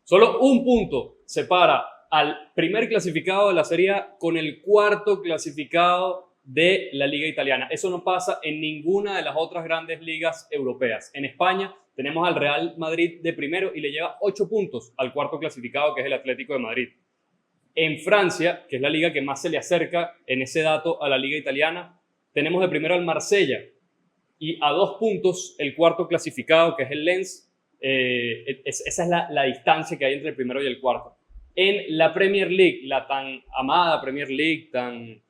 Solo un punto separa al primer clasificado de la Serie A con el cuarto clasificado de la Liga Italiana. Eso no pasa en ninguna de las otras grandes ligas europeas. En España tenemos al Real Madrid de primero y le lleva 8 puntos al cuarto clasificado, que es el Atlético de Madrid. En Francia, que es la liga que más se le acerca en ese dato a la Liga Italiana, tenemos de primero al Marsella y a 2 puntos el cuarto clasificado, que es el Lens. Esa es la distancia que hay entre el primero y el cuarto. En la Premier League, la tan amada Premier League, tan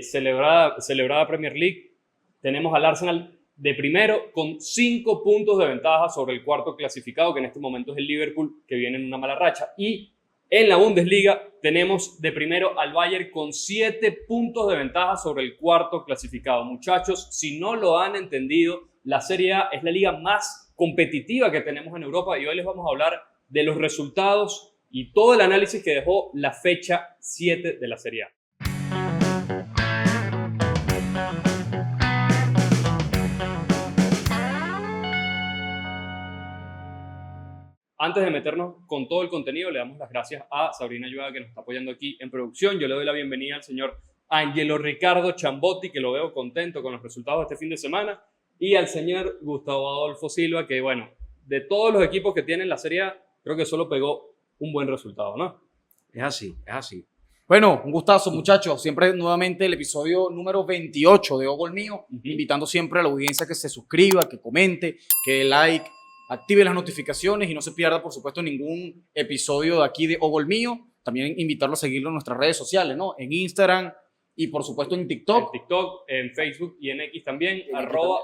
celebrada Premier League, tenemos al Arsenal de primero con 5 puntos de ventaja sobre el cuarto clasificado, que en este momento es el Liverpool, que viene en una mala racha. Y en la Bundesliga tenemos de primero al Bayern con 7 puntos de ventaja sobre el cuarto clasificado. Muchachos, si no lo han entendido, la Serie A es la liga más competitiva que tenemos en Europa y hoy les vamos a hablar de los resultados y todo el análisis que dejó la fecha 7 de la Serie A. Antes de meternos con todo el contenido, le damos las gracias a Sabrina Ayuada, que nos está apoyando aquí en producción. Yo le doy la bienvenida al señor Angelo Ricardo Chambotti, que lo veo contento con los resultados de este fin de semana, y al señor Gustavo Adolfo Silva, que bueno, de todos los equipos que tienen la Serie A, creo que solo pegó un buen resultado, ¿no? Es así, es así. Bueno, un gustazo, muchachos. Siempre nuevamente el episodio número 28 de Ogo el Mío, invitando siempre a la audiencia que se suscriba, que comente, que dé like, active las notificaciones y no se pierda, por supuesto, ningún episodio de aquí de Ogo el Mío. También invitarlo a seguirlo en nuestras redes sociales, ¿no? En Instagram y, por supuesto, en TikTok. En TikTok, en Facebook y en X también,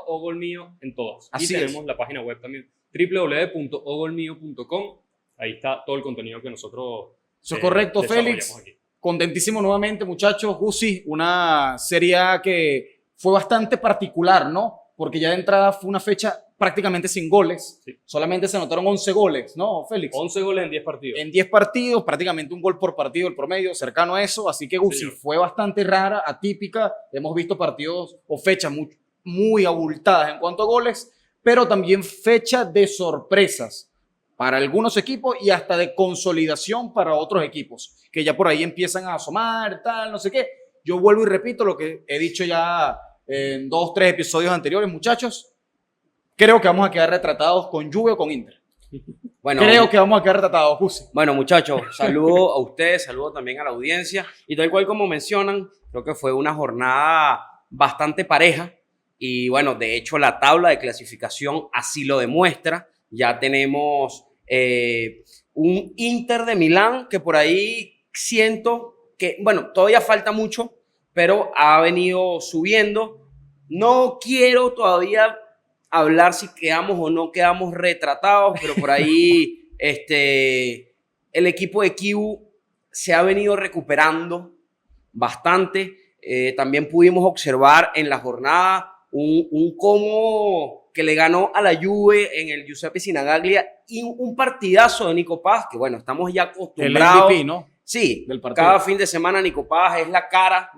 @ogolmío en todas. Así y tenemos la página web también, www.ogolmio.com. Ahí está todo el contenido que nosotros Eso es correcto, Félix. aquí. Contentísimo nuevamente, muchachos. Gusi, una Serie A que fue bastante particular, ¿no? Porque ya de entrada fue una fecha prácticamente sin goles. Sí. Solamente se anotaron 11 goles, ¿no, Félix? 11 goles en 10 partidos. En 10 partidos, prácticamente un gol por partido, el promedio, cercano a eso. Así que Gusi fue bastante rara, atípica. Hemos visto partidos o fechas muy, muy abultadas en cuanto a goles, pero también fecha de sorpresas para algunos equipos y hasta de consolidación para otros equipos, que ya por ahí empiezan a asomar, tal, no sé qué. Yo vuelvo y repito lo que he dicho ya en 2 o 3 episodios anteriores, muchachos. Creo que vamos a quedar retratados con Juve o con Inter. Bueno, creo que vamos a quedar retratados, Gusi. Bueno, muchachos, saludo a ustedes, saludo también a la audiencia. Y tal cual como mencionan, creo que fue una jornada bastante pareja. Y bueno, de hecho, la tabla de clasificación así lo demuestra. Ya tenemos un Inter de Milán que por ahí siento que, bueno, todavía falta mucho, pero ha venido subiendo. No quiero todavía hablar si quedamos o no quedamos retratados, pero por ahí el equipo de Kivu se ha venido recuperando bastante. También pudimos observar en la jornada un Como que le ganó a la Juve en el Giuseppe Sinagaglia y un partidazo de Nico Paz, que bueno, estamos ya acostumbrados. El MVP, ¿no? Sí, del partido. Cada fin de semana Nico Paz es la cara,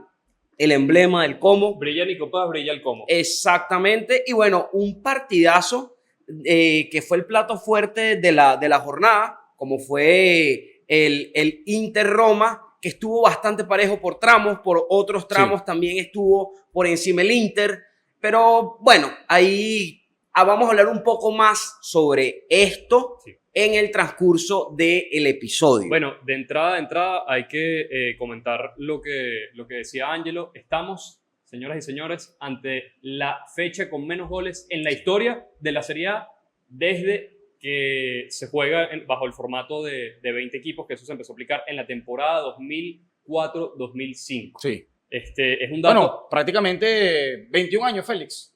el emblema del Como. Brilla Nico Paz, brilla el Como. Exactamente, y bueno, un partidazo que fue el plato fuerte de la jornada, como fue el Inter-Roma, que estuvo bastante parejo por tramos, por otros tramos también estuvo por encima el Inter, pero bueno, ahí vamos a hablar un poco más sobre esto en el transcurso del episodio. Bueno, de entrada hay que comentar lo que decía Angelo. Estamos, señoras y señores, ante la fecha con menos goles en la historia de la Serie A desde que se juega bajo el formato de 20 equipos, que eso se empezó a aplicar en la temporada 2004-2005. Sí. Es un dato... Bueno, prácticamente 21 años, Félix.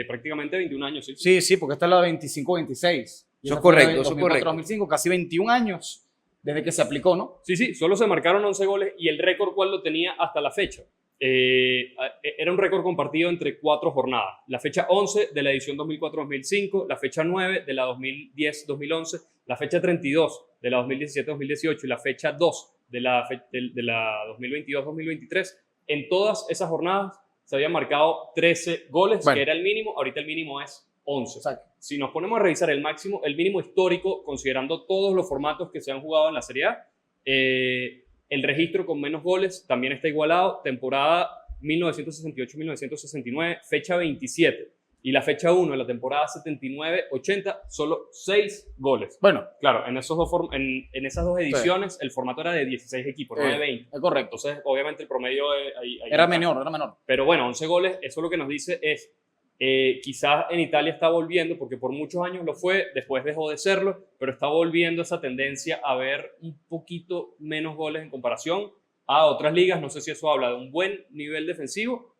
Prácticamente 21 años, sí. Sí, sí, porque esta es la 25-26. Eso es correcto, eso es correcto. 2005, casi 21 años desde que se aplicó, ¿no? Sí, solo se marcaron 11 goles y el récord cuál lo tenía hasta la fecha. Era un récord compartido entre 4 jornadas. La fecha 11 de la edición 2004-2005, la fecha 9 de la 2010-2011, la fecha 32 de la 2017-2018 y la fecha 2 de la 2022-2023. En todas esas jornadas se habían marcado 13 goles, que era el mínimo. Ahorita el mínimo es 11. Exacto. si nos ponemos a revisar el mínimo histórico, considerando todos los formatos que se han jugado en la Serie A, el registro con menos goles también está igualado. Temporada 1968-1969, fecha 27. Y la fecha 1 de la temporada 79-80, solo 6 goles. Bueno, Claro, en en esas dos ediciones el formato era de 16 equipos, no de 20. es correcto. Entonces, obviamente, el promedio ahí Era está. menor. Pero bueno, 11 goles, eso lo que nos dice es, quizás en Italia está volviendo, porque por muchos años lo fue, después dejó de serlo, pero está volviendo esa tendencia a ver un poquito menos goles en comparación a otras ligas. No sé si eso habla de un buen nivel defensivo,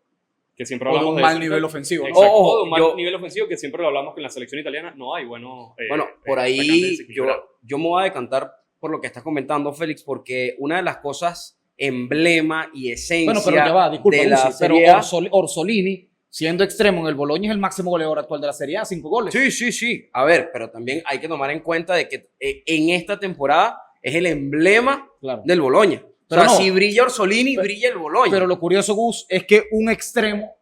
que siempre O de hablamos un de mal eso. nivel ofensivo, ¿no? Exacto, Ojo, o de un mal yo- nivel ofensivo, que siempre lo hablamos que en la selección italiana no hay buenos Bueno, por ahí atacantes desequilibrados. yo me voy a decantar por lo que estás comentando, Félix, porque una de las cosas emblema y esencia Bueno, pero ya va, disculpa, de la Uzi, pero Serie A. Orsolini, siendo extremo en el Bologna, es el máximo goleador actual de la Serie A, 5 goles. Sí. A ver, pero también hay que tomar en cuenta de que en esta temporada es el emblema Claro. del Bologna. Pero o sea, no. si brilla Orsolini, brilla el Bologna. Pero lo curioso, Gus, es que un extremo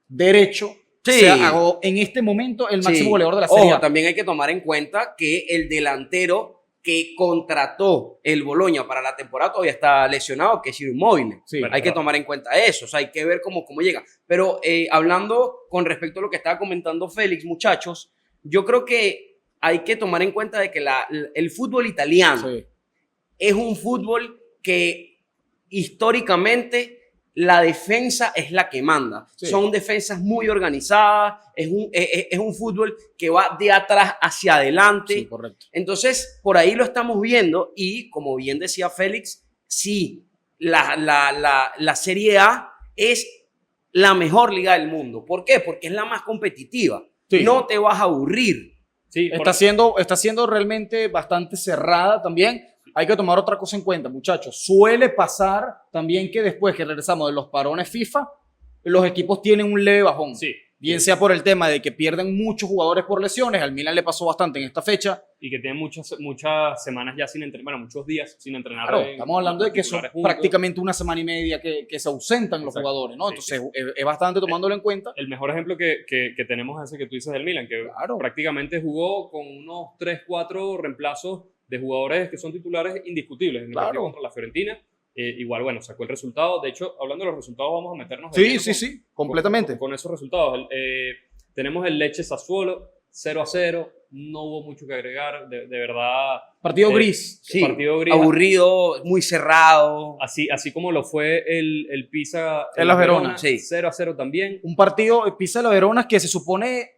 derecho Sí. sea en este momento el máximo Sí. goleador de la Serie Ojo, A. también hay que tomar en cuenta que el delantero que contrató el Bologna para la temporada todavía está lesionado, que es Immobile. Sí, Hay que tomar en cuenta eso, o sea, hay que ver cómo llega. Pero hablando con respecto a lo que estaba comentando Félix, muchachos, yo creo que hay que tomar en cuenta de que el fútbol italiano Sí. es un fútbol que históricamente la defensa es la que manda. Sí. Son defensas muy organizadas, es un fútbol que va de atrás hacia adelante. Sí, correcto. Entonces, por ahí lo estamos viendo y, como bien decía Félix, sí, la Serie A es la mejor liga del mundo. ¿Por qué? Porque es la más competitiva. Sí. No te vas a aburrir. Sí, Está siendo realmente bastante cerrada también. Hay que tomar otra cosa en cuenta, muchachos. Suele pasar también que después que regresamos de los parones FIFA, los equipos tienen un leve bajón. sí. Bien sea por el tema de que pierden muchos jugadores por lesiones, al Milan le pasó bastante en esta fecha. Y que tienen muchas semanas ya sin entrenar, bueno, muchos días sin entrenar. Claro, estamos hablando de que son titulares juntos. prácticamente una semana y media que se ausentan los Exacto. jugadores, ¿no? Sí, Entonces es bastante tomándolo en cuenta. El mejor ejemplo que tenemos es ese que tú dices del Milan, que Claro. prácticamente jugó con unos 3-4 reemplazos de jugadores que son titulares indiscutibles. En el Claro. partido contra la Fiorentina, igual, bueno, sacó el resultado. De hecho, hablando de los resultados, vamos a meternos de Sí, lleno sí, completamente. con esos resultados. Tenemos el Lecce Sassuolo, 0-0. No hubo mucho que agregar, de verdad. Partido gris. Sí, Partido gris. aburrido, muy cerrado. Así como lo fue el Pisa En la Verona, sí. 0-0 también. Un partido Pisa la Verona que se supone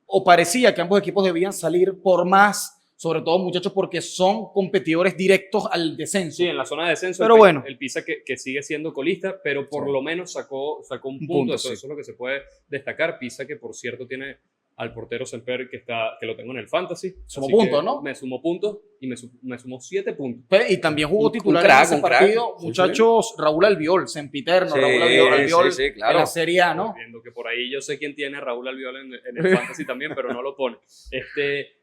o parecía que ambos equipos debían salir por más, sobre todo muchachos porque son competidores directos al descenso. Sí, en la zona de descenso. Pero el bueno. El Pisa que sigue siendo colista, pero por Sí. lo menos sacó un Un punto. punto, Eso, sí. eso es lo que se puede destacar. Pisa, que por cierto tiene al portero Semper, que lo tengo en el Fantasy. Sumó Así que puntos, ¿no? Me sumó puntos y me sumó 7 puntos. Y también jugó Un titular crack, en ese un crack. partido, Sí, muchachos, Raúl Albiol, sempiterno, Sí, Raúl Albiol sí, claro. en la Serie A, ¿no? Viendo que por ahí yo sé quién tiene a Raúl Albiol en el Fantasy también, pero no lo pone.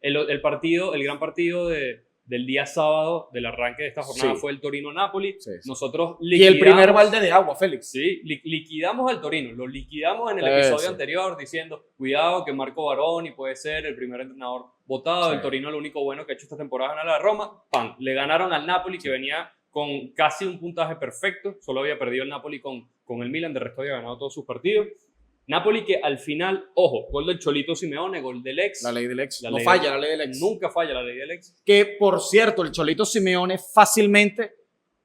El gran partido del día sábado, del arranque de esta jornada, Sí. fue el Torino-Napoli. Sí, sí. Nosotros Y el primer balde de agua, Félix. Sí, liquidamos al Torino, lo liquidamos en el Sí, episodio sí. anterior diciendo, cuidado que Marco Baroni puede ser el primer entrenador votado, Sí. el Torino lo único bueno que ha hecho esta temporada es ganar a la Roma, ¡pam! Le ganaron al Napoli que venía con casi un puntaje perfecto, solo había perdido el Napoli con el Milan, de resto había ganado todos sus partidos. Napoli que al final, ojo, gol del Cholito Simeone, gol del ex. La ley del ex. La No ley falla del- la ley del ex. Nunca falla la ley del ex. Que, por cierto, el Cholito Simeone fácilmente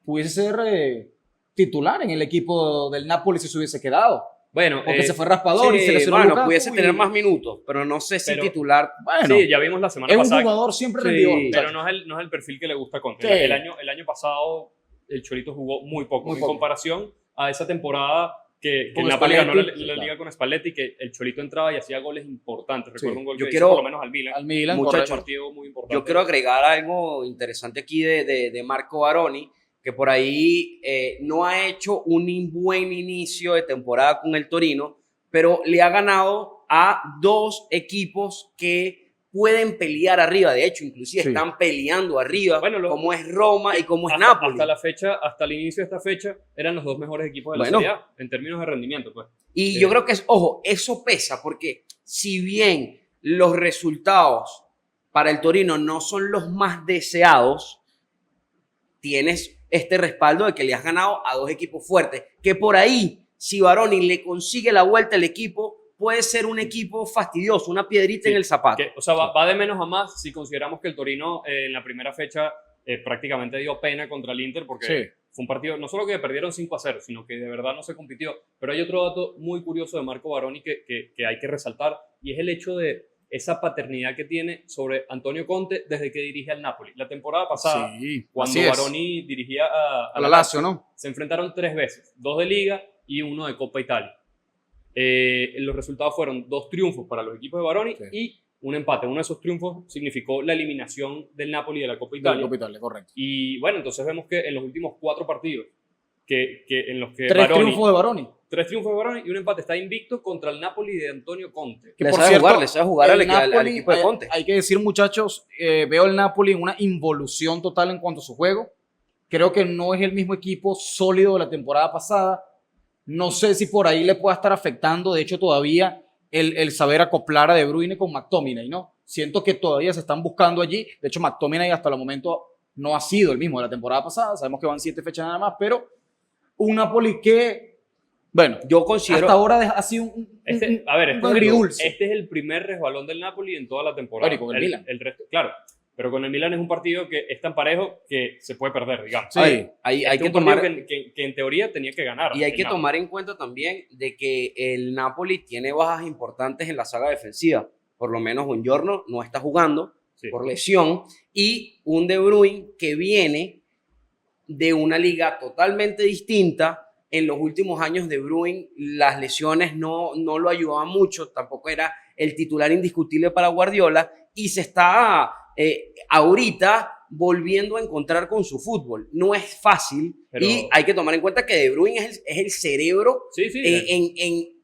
pudiese ser titular en el equipo del Napoli si se hubiese quedado. Bueno, Porque se fue raspador y se lesionó bueno, Lukaku pudiese y- tener más minutos, pero no sé si Pero- titular. Bueno, sí, ya vimos la semana es un pasada. jugador siempre Sí, rendidor. Pero muchachos. no es el perfil que le gusta a Conte. Sí. El año pasado el Cholito jugó muy poco Muy en poco. comparación a esa temporada que Con el Napoli ganó Spalletti, la claro. liga con Spalletti, que el Cholito entraba y hacía goles importantes. Recuerdo Sí. un gol Yo que quiero- hizo por lo menos al Milan. Al Milan, Muchachos, Un correcto. partido muy importante. Yo quiero agregar algo interesante aquí de Marco Baroni, que por ahí no ha hecho un buen inicio de temporada con el Torino, pero le ha ganado a dos equipos que pueden pelear arriba. De hecho, inclusive Sí. están peleando arriba, Bueno, como es Roma y como es hasta, Napoli. hasta la fecha, hasta el inicio de esta fecha, eran los dos mejores equipos de la Bueno. Serie A en términos de rendimiento. Pues. Y Sí. yo creo que, ojo, eso pesa, porque si bien los resultados para el Torino no son los más deseados, tienes este respaldo de que le has ganado a dos equipos fuertes, que por ahí, si Baroni le consigue la vuelta al equipo, puede ser un equipo fastidioso, una piedrita en el zapato. O sea, va de menos a más si consideramos que el Torino en la primera fecha prácticamente dio pena contra el Inter, porque fue un partido, no solo que perdieron 5-0, sino que de verdad no se compitió. Pero hay otro dato muy curioso de Marco Baroni que hay que resaltar, y es el hecho de esa paternidad que tiene sobre Antonio Conte desde que dirige al Napoli. La temporada pasada, cuando Baroni dirigía a la Lazio, ¿no? Se enfrentaron 3 veces, 2 de Liga y 1 de Copa Italia. Los resultados fueron 2 triunfos para los equipos de Baroni y un empate. Uno de esos triunfos significó la eliminación del Napoli de la Copa Italia. De la Copa Italia, correcto. Y bueno, entonces vemos que en los últimos 4 partidos en los que 3 triunfos de Baroni. 3 triunfos de Baroni y un empate. Está invicto contra el Napoli de Antonio Conte. Que le por sabe cierto, le sabe jugar al equipo de Conte. Hay que decir, muchachos, veo el Napoli en una involución total en cuanto a su juego. Creo que no es el mismo equipo sólido de la temporada pasada. No sé si por ahí le pueda estar afectando, de hecho, todavía el saber acoplar a De Bruyne con McTominay, ¿no? Siento que todavía se están buscando allí. De hecho, McTominay hasta el momento no ha sido el mismo de la temporada pasada. Sabemos que van 7 fechas nada más, pero un Napoli que, bueno, yo considero hasta ahora ha sido un agridulce. Este es el primer resbalón del Napoli en toda la temporada. Bueno, y con el Milan. El resto, claro, pero con el Milan es un partido que es tan parejo que se puede perder, digamos. Sí, hay que un tomar que en teoría tenía que ganar. y hay que tomar en cuenta también de que el Napoli tiene bajas importantes en la saga defensiva. Por lo menos Buongiorno no está jugando por lesión, y un De Bruyne que viene de una liga totalmente distinta. En los últimos años De Bruyne las lesiones no lo ayudaban mucho, tampoco era el titular indiscutible para Guardiola, y se está ahorita volviendo a encontrar con su fútbol. No es fácil, pero y hay que tomar en cuenta que De Bruyne es el cerebro,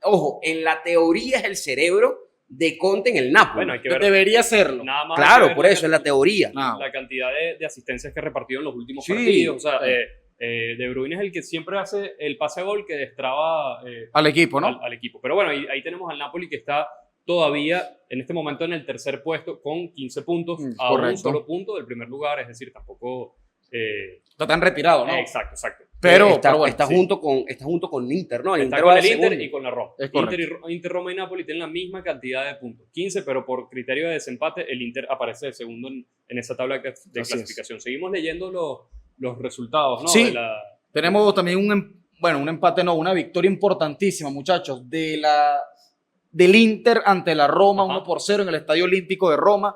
ojo, en la teoría es el cerebro de Conte en el Napoli. Bueno, hay que ver, debería serlo. Nada más claro, por eso es la teoría. La cantidad de asistencias que repartió en los últimos partidos. O sea, De Bruyne es el que siempre hace el pase a gol que destraba al equipo, ¿no? Al equipo. Pero bueno, ahí tenemos al Napoli que está todavía en este momento en el tercer puesto con 15 puntos a un solo punto del primer lugar. Es decir, tampoco... está tan retirado, ¿no? Exacto. Pero está junto con Inter, ¿no? Está con el Inter y con la Roma. Inter, Roma y Napoli tienen la misma cantidad de puntos, 15, pero por criterio de desempate el Inter aparece de segundo en esa tabla de clasificación. Seguimos leyendo los resultados, ¿no? Sí, tenemos también una victoria importantísima, muchachos, del Inter ante la Roma, 1-0 en el Estadio Olímpico de Roma.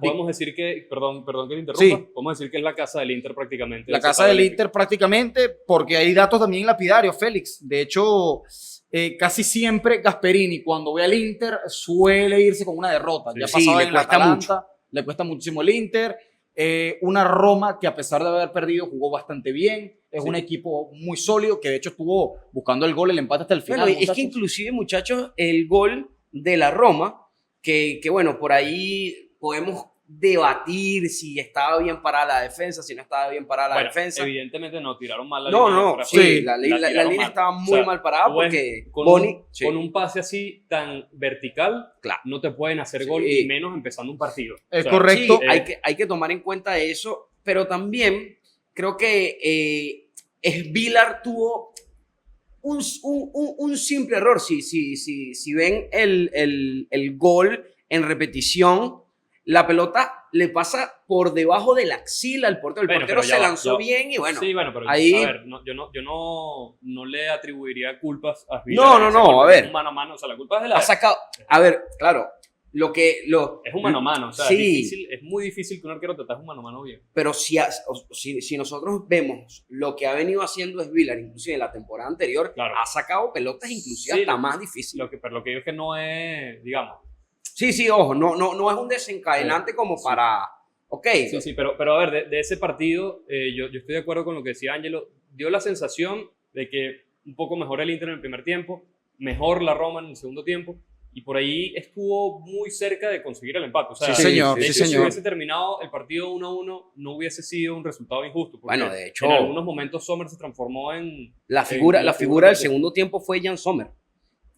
Podemos decir que, perdón que te interrumpa, podemos decir que es la casa del Inter prácticamente. La casa del Inter prácticamente, porque hay datos también lapidarios, Félix. De hecho, casi siempre Gasperini, cuando ve al Inter, suele irse con una derrota. Ya pasaba en la Atalanta, le cuesta muchísimo el Inter. Una Roma que, a pesar de haber perdido, jugó bastante bien. Es un equipo muy sólido, que de hecho estuvo buscando el gol, el empate hasta el final. Bueno, es que inclusive, muchachos, el gol de la Roma, que bueno, por ahí podemos debatir si estaba bien parada la defensa, si no estaba bien parada la defensa. Evidentemente no, tiraron mal la línea. La línea estaba muy mal parada porque con un pase así tan vertical, no te pueden hacer gol, y menos empezando un partido. Es correcto. Hay que tomar en cuenta eso, pero también creo que Svilar tuvo un simple error. Si ven el gol en repetición, la pelota le pasa por debajo de la axila al portero. El portero se lanzó bien y bueno. Sí, bueno, pero ahí... a ver, yo no le atribuiría culpas a Svilar. No, a ver. Un mano a mano, o sea, la culpa es de la... Ha sacado... A ver, claro, es un mano a mano, o sea, es muy difícil que un arquero te ataje un mano a mano bien. Pero si nosotros vemos lo que ha venido haciendo Svilar, inclusive en la temporada anterior, ha sacado pelotas inclusive hasta más difíciles. Pero lo que digo es que no es, digamos... Sí, ojo, no es un desencadenante como para... Ok. Sí, pero a ver, de ese partido, yo estoy de acuerdo con lo que decía Ángelo. Dio la sensación de que un poco mejor el Inter en el primer tiempo, mejor la Roma en el segundo tiempo, y por ahí estuvo muy cerca de conseguir el empate. O sea, sí, señor. Si hubiese terminado el partido 1-1, no hubiese sido un resultado injusto. Bueno, de hecho... En algunos momentos Sommer se transformó en... La figura del segundo tiempo fue Jan Sommer.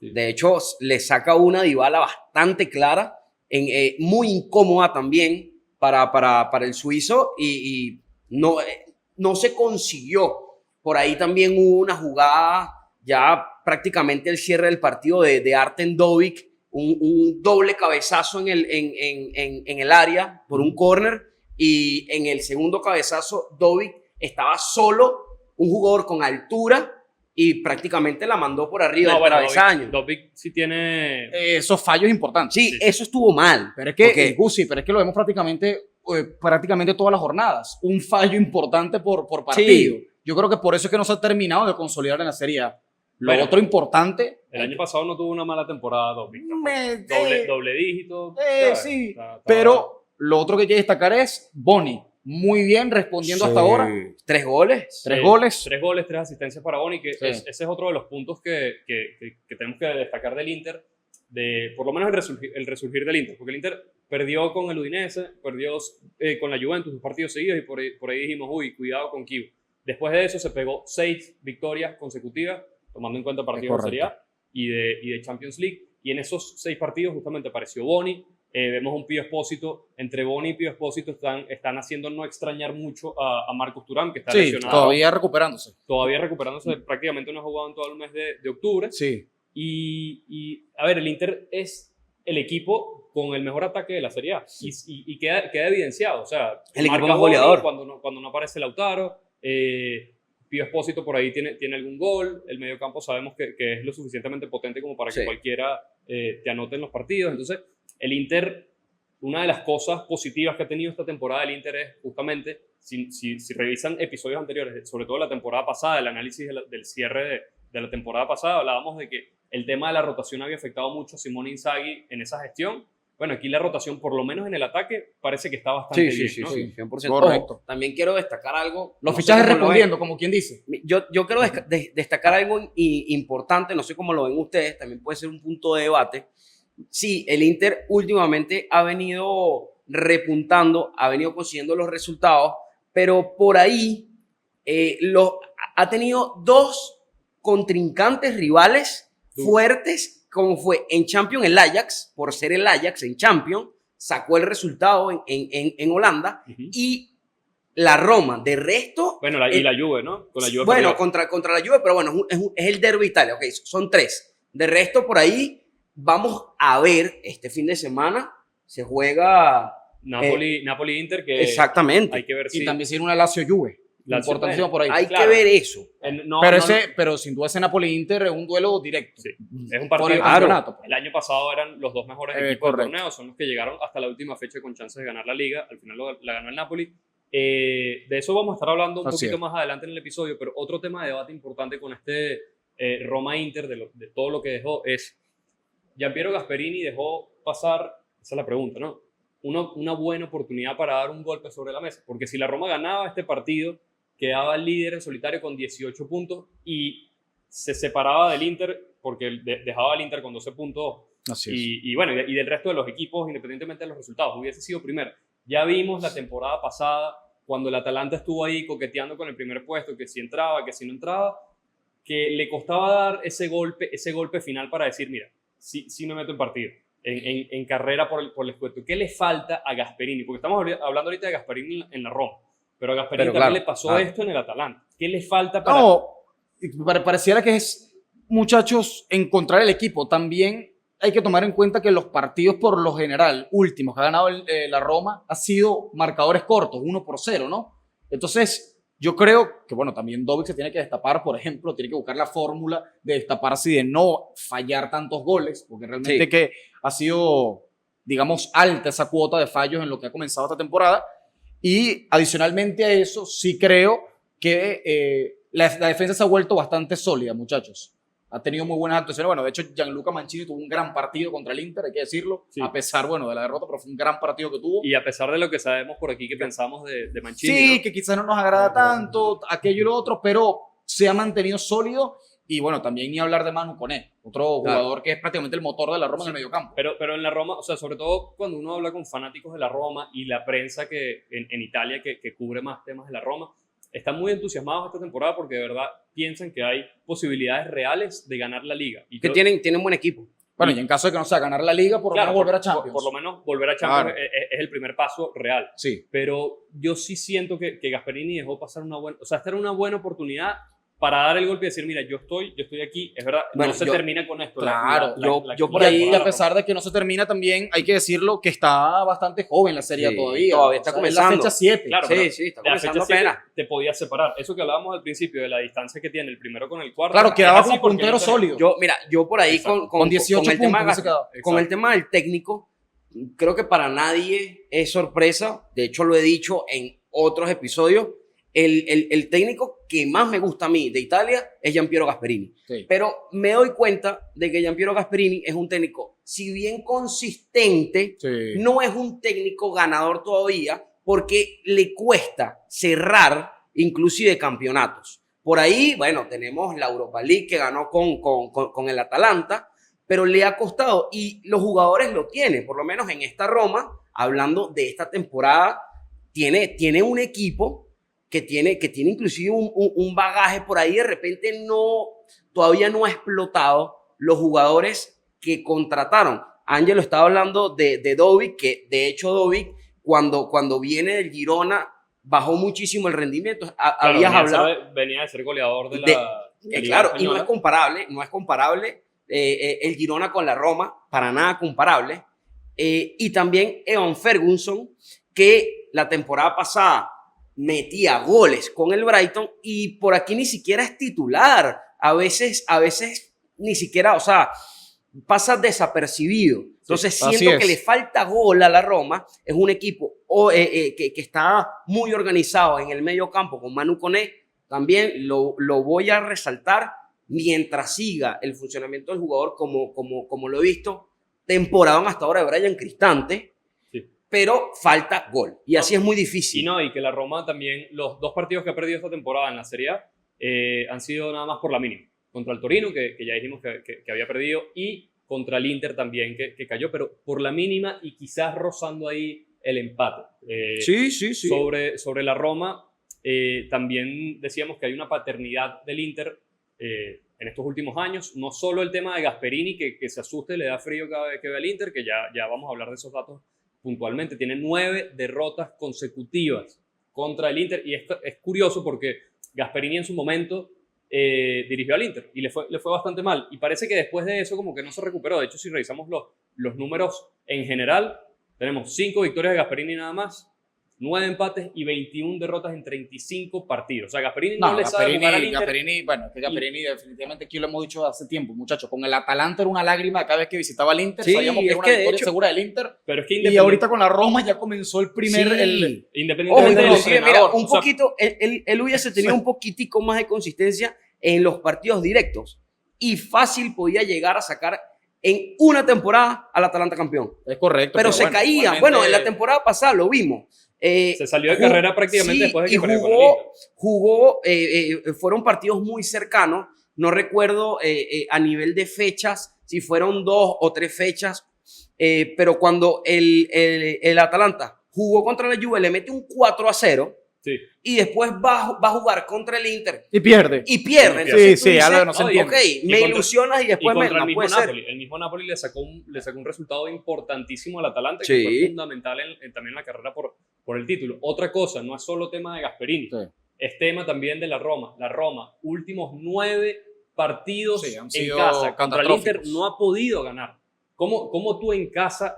Sí. De hecho, le saca una Dybala bastante clara, muy incómoda también para el suizo y no, no se consiguió. Por ahí también hubo una jugada ya prácticamente el cierre del partido de Artem Dovik, un doble cabezazo en el área por un córner, y en el segundo cabezazo Dovik estaba solo, un jugador con altura, y prácticamente la mandó por arriba del travesaño. Dobbik sí tiene... Esos fallos importantes. Sí, eso estuvo mal. Pero es que, Porque- Gusi, pero es que lo vemos prácticamente todas las jornadas. Un fallo importante por partido. Sí. Yo creo que por eso es que no se ha terminado de consolidar en la Serie A. Lo Bueno, otro importante... El año pasado no tuvo una mala temporada Dobbik. Me- Doble dígito. sí. Está- Pero lo otro que hay que destacar es Boni. Muy bien respondiendo hasta ahora. 3 goles. 3 goles. 3 goles, 3 asistencias para Boni, que Sí. ese es otro de los puntos que tenemos que destacar del Inter, por lo menos el resurgir del Inter, porque el Inter perdió con el Udinese, perdió con la Juventus 2 partidos seguidos, y por ahí dijimos, uy, cuidado con Kiev. Después de eso se pegó 6 victorias consecutivas, tomando en cuenta partidos de Serie A y de Champions League, y en esos 6 partidos justamente apareció Boni. Vemos un Pío Expósito. Entre Boni y Pío Expósito están haciendo no extrañar mucho a Marcus Thuram, que está Sí, lesionado. todavía recuperándose. Todavía recuperándose, prácticamente no ha jugado en todo el mes de octubre. Sí. A ver, el Inter es el equipo con el mejor ataque de la Serie A, y queda evidenciado. O sea, El equipo marca más Boni goleador. cuando no aparece Lautaro. Pío Expósito por ahí tiene algún gol. El mediocampo sabemos que es lo suficientemente potente como para que Sí. cualquiera te anote en los partidos. Entonces, el Inter, una de las cosas positivas que ha tenido esta temporada del Inter es justamente, si revisan episodios anteriores, sobre todo la temporada pasada, el análisis del cierre de la temporada pasada, hablábamos de que el tema de la rotación había afectado mucho a Simone Inzaghi en esa gestión. Bueno, aquí la rotación, por lo menos en el ataque, parece que está bastante bien, ¿no? 100%. Correcto. Ojo, también quiero destacar algo. Los no sé fichajes cómo lo ven. respondiendo, como quien dice. Yo quiero destacar algo importante, no sé cómo lo ven ustedes, también puede ser un punto de debate. Sí, el Inter últimamente ha venido repuntando, ha venido consiguiendo los resultados, pero por ahí ha tenido 2 contrincantes rivales fuertes, como fue en Champions el Ajax, por ser el Ajax en Champions, sacó el resultado en Holanda, Ujú. y la Roma. De resto... Bueno, y la Juve, ¿no? Con la Juve Bueno, perdió. contra la Juve, pero bueno, es el derbi de Italia, ok, son 3. De resto, por ahí vamos a ver, este fin de semana se juega... Napoli-Inter, que exactamente. hay que ver si... Y también tiene una Lazio Juve. Lazio, Importantísimo por ahí. Hay claro. que ver eso. Pero sin duda ese Napoli-Inter es un duelo directo. Sí, es un Por partido. el Claro. campeonato. El año pasado eran los 2 mejores equipos Correcto. del torneo, son los que llegaron hasta la última fecha con chances de ganar la liga. Al final la ganó el Napoli. De eso vamos a estar hablando un Así poquito es. más adelante en el episodio, pero otro tema de debate importante con este Roma-Inter, de todo lo que dejó, es Giampiero Gasperini dejó pasar, esa es la pregunta, ¿no? Una buena oportunidad para dar un golpe sobre la mesa, porque si la Roma ganaba este partido, quedaba líder en solitario con 18 puntos y se separaba del Inter, porque dejaba al Inter con 12 puntos. Así es. Y bueno, y del resto de los equipos, independientemente de los resultados, hubiese sido primero. Ya vimos la temporada pasada, cuando el Atalanta estuvo ahí coqueteando con el primer puesto, que si entraba, que si no entraba, que le costaba dar ese golpe final para decir, mira, sí me meto en partido, en carrera por el escueto. ¿Qué le falta a Gasperini? Porque estamos hablando ahorita de Gasperini en la Roma, pero a Gasperini Pero también claro, le pasó claro. esto en el Atalanta. ¿Qué le falta para...? No, pareciera que es, muchachos, encontrar el equipo. También hay que tomar en cuenta que los partidos, por lo general, últimos que ha ganado la Roma, ha sido marcadores cortos, 1-0, ¿no? Entonces, yo creo que, bueno, también Dobbik se tiene que destapar, por ejemplo, tiene que buscar la fórmula de destaparse y de no fallar tantos goles, porque realmente Sí. que ha sido, digamos, alta esa cuota de fallos en lo que ha comenzado esta temporada. Y adicionalmente a eso, sí creo que la defensa se ha vuelto bastante sólida, muchachos. Ha tenido muy buenas actuaciones. Bueno, de hecho, Gianluca Mancini tuvo un gran partido contra el Inter, hay que decirlo, Sí. a pesar, bueno, de la derrota, pero fue un gran partido que tuvo. Y a pesar de lo que sabemos por aquí que pensamos de Mancini, Sí, ¿no? que quizás no nos agrada tanto, aquello y lo otro, pero se ha mantenido sólido. Y bueno, también ni hablar de Manu Koné, otro Claro. jugador que es prácticamente el motor de la Roma en el mediocampo. Pero en la Roma, o sea, sobre todo cuando uno habla con fanáticos de la Roma y la prensa en Italia que cubre más temas de la Roma, están muy entusiasmados esta temporada porque de verdad piensan que hay posibilidades reales de ganar la liga. Y Que tienen buen equipo. Bueno, y en caso de que no sea ganar la liga, por lo menos volver a Champions. Por lo menos volver a Champions Claro. es el primer paso real. Sí. Pero yo sí siento que Gasperini dejó pasar esta era una buena oportunidad para dar el golpe y decir, mira, yo estoy aquí, es verdad, Bueno, no se termina con esto. Claro, yo por Y ahí, a pesar de que no se termina también, hay que decirlo que está bastante joven la serie Sí, todavía. todavía está Es comenzando. la fecha 7. Claro, Sí, pero sí, está de la fecha comenzando 7 apenas. te podías separar. Eso que hablábamos al principio de la distancia que tiene el primero con el cuarto. Claro, es quedaba así como porque puntero el Inter- sólido. Yo por ahí Exacto. Con 18 el tema, puntos se quedó. con el tema del técnico, creo que para nadie es sorpresa. De hecho, lo he dicho en otros episodios. El técnico que más me gusta a mí de Italia es Gianpiero Gasperini. Sí. Pero me doy cuenta de que Gianpiero Gasperini es un técnico, si bien consistente, Sí. no es un técnico ganador todavía porque le cuesta cerrar inclusive campeonatos. Por ahí, bueno, tenemos la Europa League que ganó con el Atalanta, pero le ha costado y los jugadores lo tienen, por lo menos en esta Roma, hablando de esta temporada, tiene un equipo que tiene inclusive un bagaje por ahí, de repente todavía no ha explotado los jugadores que contrataron. Ángelo estaba hablando de Dovic, que de hecho Dovic, cuando viene del Girona, bajó muchísimo el rendimiento. Claro, Habías hablado... venía de ser goleador de la Liga claro, y no Española. es comparable el Girona con la Roma, para nada comparable. Y también Evan Ferguson, que la temporada pasada metía goles con el Brighton y por aquí ni siquiera es titular. A veces ni siquiera, o sea, pasa desapercibido. Entonces Sí, así siento que es. le falta gol a la Roma. Es un equipo que está muy organizado en el medio campo con Manu Koné. También lo voy a resaltar mientras siga el funcionamiento del jugador como lo he visto. Temporada hasta ahora de Bryan Cristante. Sí. Pero falta gol. Y así es muy difícil. Y que la Roma también, los dos partidos que ha perdido esta temporada en la Serie A han sido nada más por la mínima. Contra el Torino, que ya dijimos que había perdido, y contra el Inter también, que cayó, pero por la mínima y quizás rozando ahí el empate. Sí. Sobre la Roma, también decíamos que hay una paternidad del Inter en estos últimos años. No solo el tema de Gasperini, que se asuste, le da frío cada vez que ve al Inter, que ya vamos a hablar de esos datos puntualmente. Tiene 9 derrotas consecutivas contra el Inter, y esto es curioso porque Gasperini en su momento dirigió al Inter y le fue bastante mal, y parece que después de eso como que no se recuperó. De hecho, si revisamos los números en general, tenemos 5 victorias de Gasperini nada más, 9 empates y 21 derrotas en 35 partidos. O sea, Gasperini no le sabe jugar al Inter. Gasperini definitivamente, aquí lo hemos dicho hace tiempo, muchachos, con el Atalanta era una lágrima cada vez que visitaba el Inter. Sí, Sabíamos que es era una que de victoria hecho- segura del Inter. Pero es que Y ahorita con la Roma ya comenzó el primer... Sí. el- Ojo, independientemente del inclusive, mira, entrenador, un o sea, poquito, él hubiese tenido un poquitico más de consistencia en los partidos directos y fácil podía llegar a sacar en una temporada al Atalanta campeón. Es correcto. Pero se bueno, caían. igualmente- Bueno, en la temporada pasada lo vimos. se salió de carrera prácticamente después de que y perdió con el Inter. jugó, fueron partidos muy cercanos. No recuerdo a nivel de fechas si fueron 2 o 3 fechas, pero cuando el Atalanta jugó contra la Juve, le mete un 4-0 Sí. y después va a jugar contra el Inter Y pierde. y pierde. Sí, Entonces tú sí, dices, algo no se ok, entiende. me contra- ilusionas y Y después contra no el mismo puede ser. Napoli. El mismo Napoli le sacó un resultado importantísimo al Atalanta, Sí. que fue fundamental también en la carrera por el título. Otra cosa, no es solo tema de Gasperini, Sí. es tema también de la Roma. La Roma, últimos 9 partidos Sí, han en sido casa contra el Inter, catastróficos. no ha podido ganar. ¿Cómo tú en casa,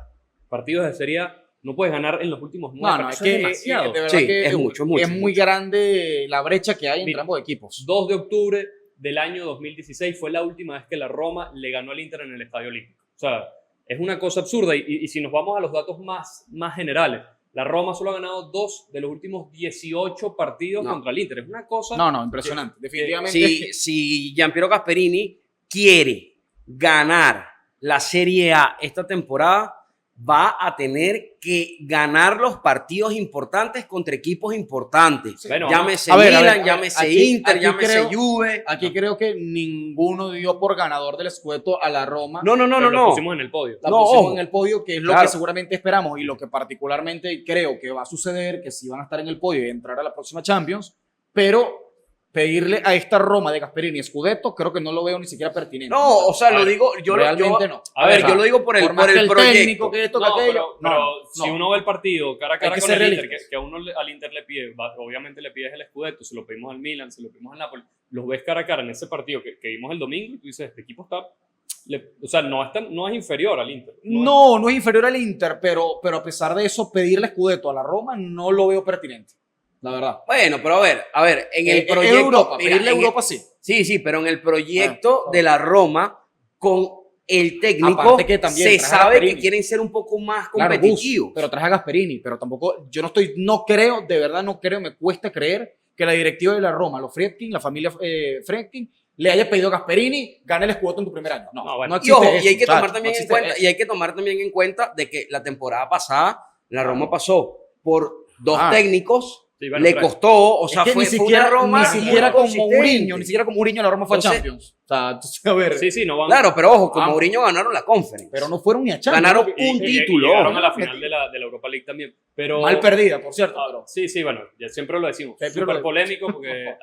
partidos de Serie A, no puedes ganar en los últimos 9 No, partidos? es que demasiado. de verdad Sí, que es mucho, mucho, es muy mucho. grande la brecha que hay entre Mira, ambos equipos. 2 de octubre del año 2016 fue la última vez que la Roma le ganó al Inter en el Estadio Olímpico. O sea, es una cosa absurda. Y si nos vamos a los datos más generales, la Roma solo ha ganado 2 de los últimos 18 partidos No. contra el Inter. Es una cosa... No, impresionante. Definitivamente. Si Gianpiero Gasperini quiere ganar la Serie A esta temporada, va a tener que ganar los partidos importantes contra equipos importantes. Bueno, llámese a ver, Milan, llámese aquí- Inter, aquí llámese creo- Juve. Aquí creo que ninguno dio por ganador del Scudetto a la Roma. No. pero lo pusimos en el podio. La No, pusimos ojo. en el podio, que es lo Claro. que seguramente esperamos y lo que particularmente creo que va a suceder, que si van a estar en el podio y entrar a la próxima Champions, pero pedirle a esta Roma de Gasperini Scudetto creo que no lo veo ni siquiera pertinente. No, o sea, lo digo, realmente no. A ver, yo lo digo por el técnico, proyecto. que esto, que No, aquello. pero si uno ve el partido cara a cara que con ser el Inter, realistas. que a uno al Inter le pide, obviamente le pides el Scudetto, se lo pedimos al Milan, se lo pedimos al Napoli, los ves cara a cara en ese partido que vimos el domingo y tú dices, este equipo está, o sea, no es inferior al Inter. No es inferior al Inter, pero a pesar de eso, pedirle Scudetto a la Roma no lo veo pertinente, la verdad. Bueno, pero a ver, en el proyecto... Europa, mira, pedirle a en el- Europa sí. Sí, pero en el proyecto de la Roma, con el técnico, Aparte que también se traje a sabe que Gasperini. quieren ser un poco más Claro, competitivos. Gus, pero traje a Gasperini, pero tampoco, no creo, de verdad no creo, me cuesta creer que la directiva de la Roma, los Friedkin, la familia Friedkin, le haya pedido a Gasperini, gane el Scudetto en tu primer año. No, No, bueno. no Y existe ojo, eso, y hay que muchachos, tomar también no en existe cuenta, eso. y hay que tomar también en cuenta de que la temporada pasada la Roma pasó por dos técnicos, Sí, bueno, le tres. costó, o sea, Es que fue, ni fue siquiera, una Roma ni muy siquiera como consistente. Mourinho, ni siquiera como Mourinho la Roma fue a Entonces- Champions. O sea, entonces, a ver, Sí, no van. Claro, pero ojo, con Vamos. Mourinho ganaron la Conference. pero no fueron ni a Champions. Ganaron ¿no? un título. Y llegaron a la final de la Europa League también. Pero, Mal perdida, por cierto. Ah, pero- sí, bueno, ya siempre lo decimos. Siempre Súper lo- polémico porque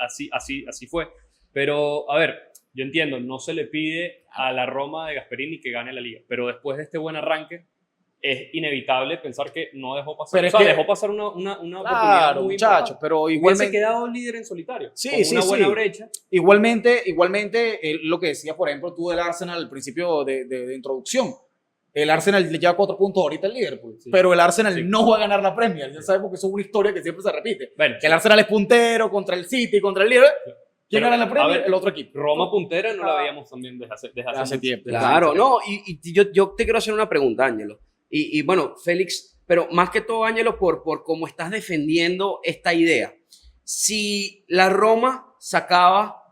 así fue. Pero, a ver, yo entiendo, no se le pide a la Roma de Gasperini que gane la liga, pero después de este buen arranque, es inevitable pensar que no dejó pasar. Pero O sea, es que- dejó pasar una oportunidad Claro, muy muchachos, importante. pero Hubiese igualmente, quedado líder en solitario. Sí, con sí, una buena sí. brecha. igualmente lo que decía, por ejemplo, tú del Arsenal al principio de introducción. El Arsenal le lleva 4 puntos ahorita al Liverpool, Sí. pero el Arsenal Sí. no va a ganar la Premier. Ya sabemos que eso es una historia que siempre se repite. Bueno, Que el Arsenal es puntero contra el City, contra el Liverpool. ¿Quién Pero, gana la a Premier? ver, el otro equipo. Roma puntera no la veíamos también desde hace Hace tiempo. desde Claro, hace no, y yo te quiero hacer una pregunta, Ángelo. Y bueno, Félix, pero más que todo, Ángelo, por cómo estás defendiendo esta idea. Si la Roma sacaba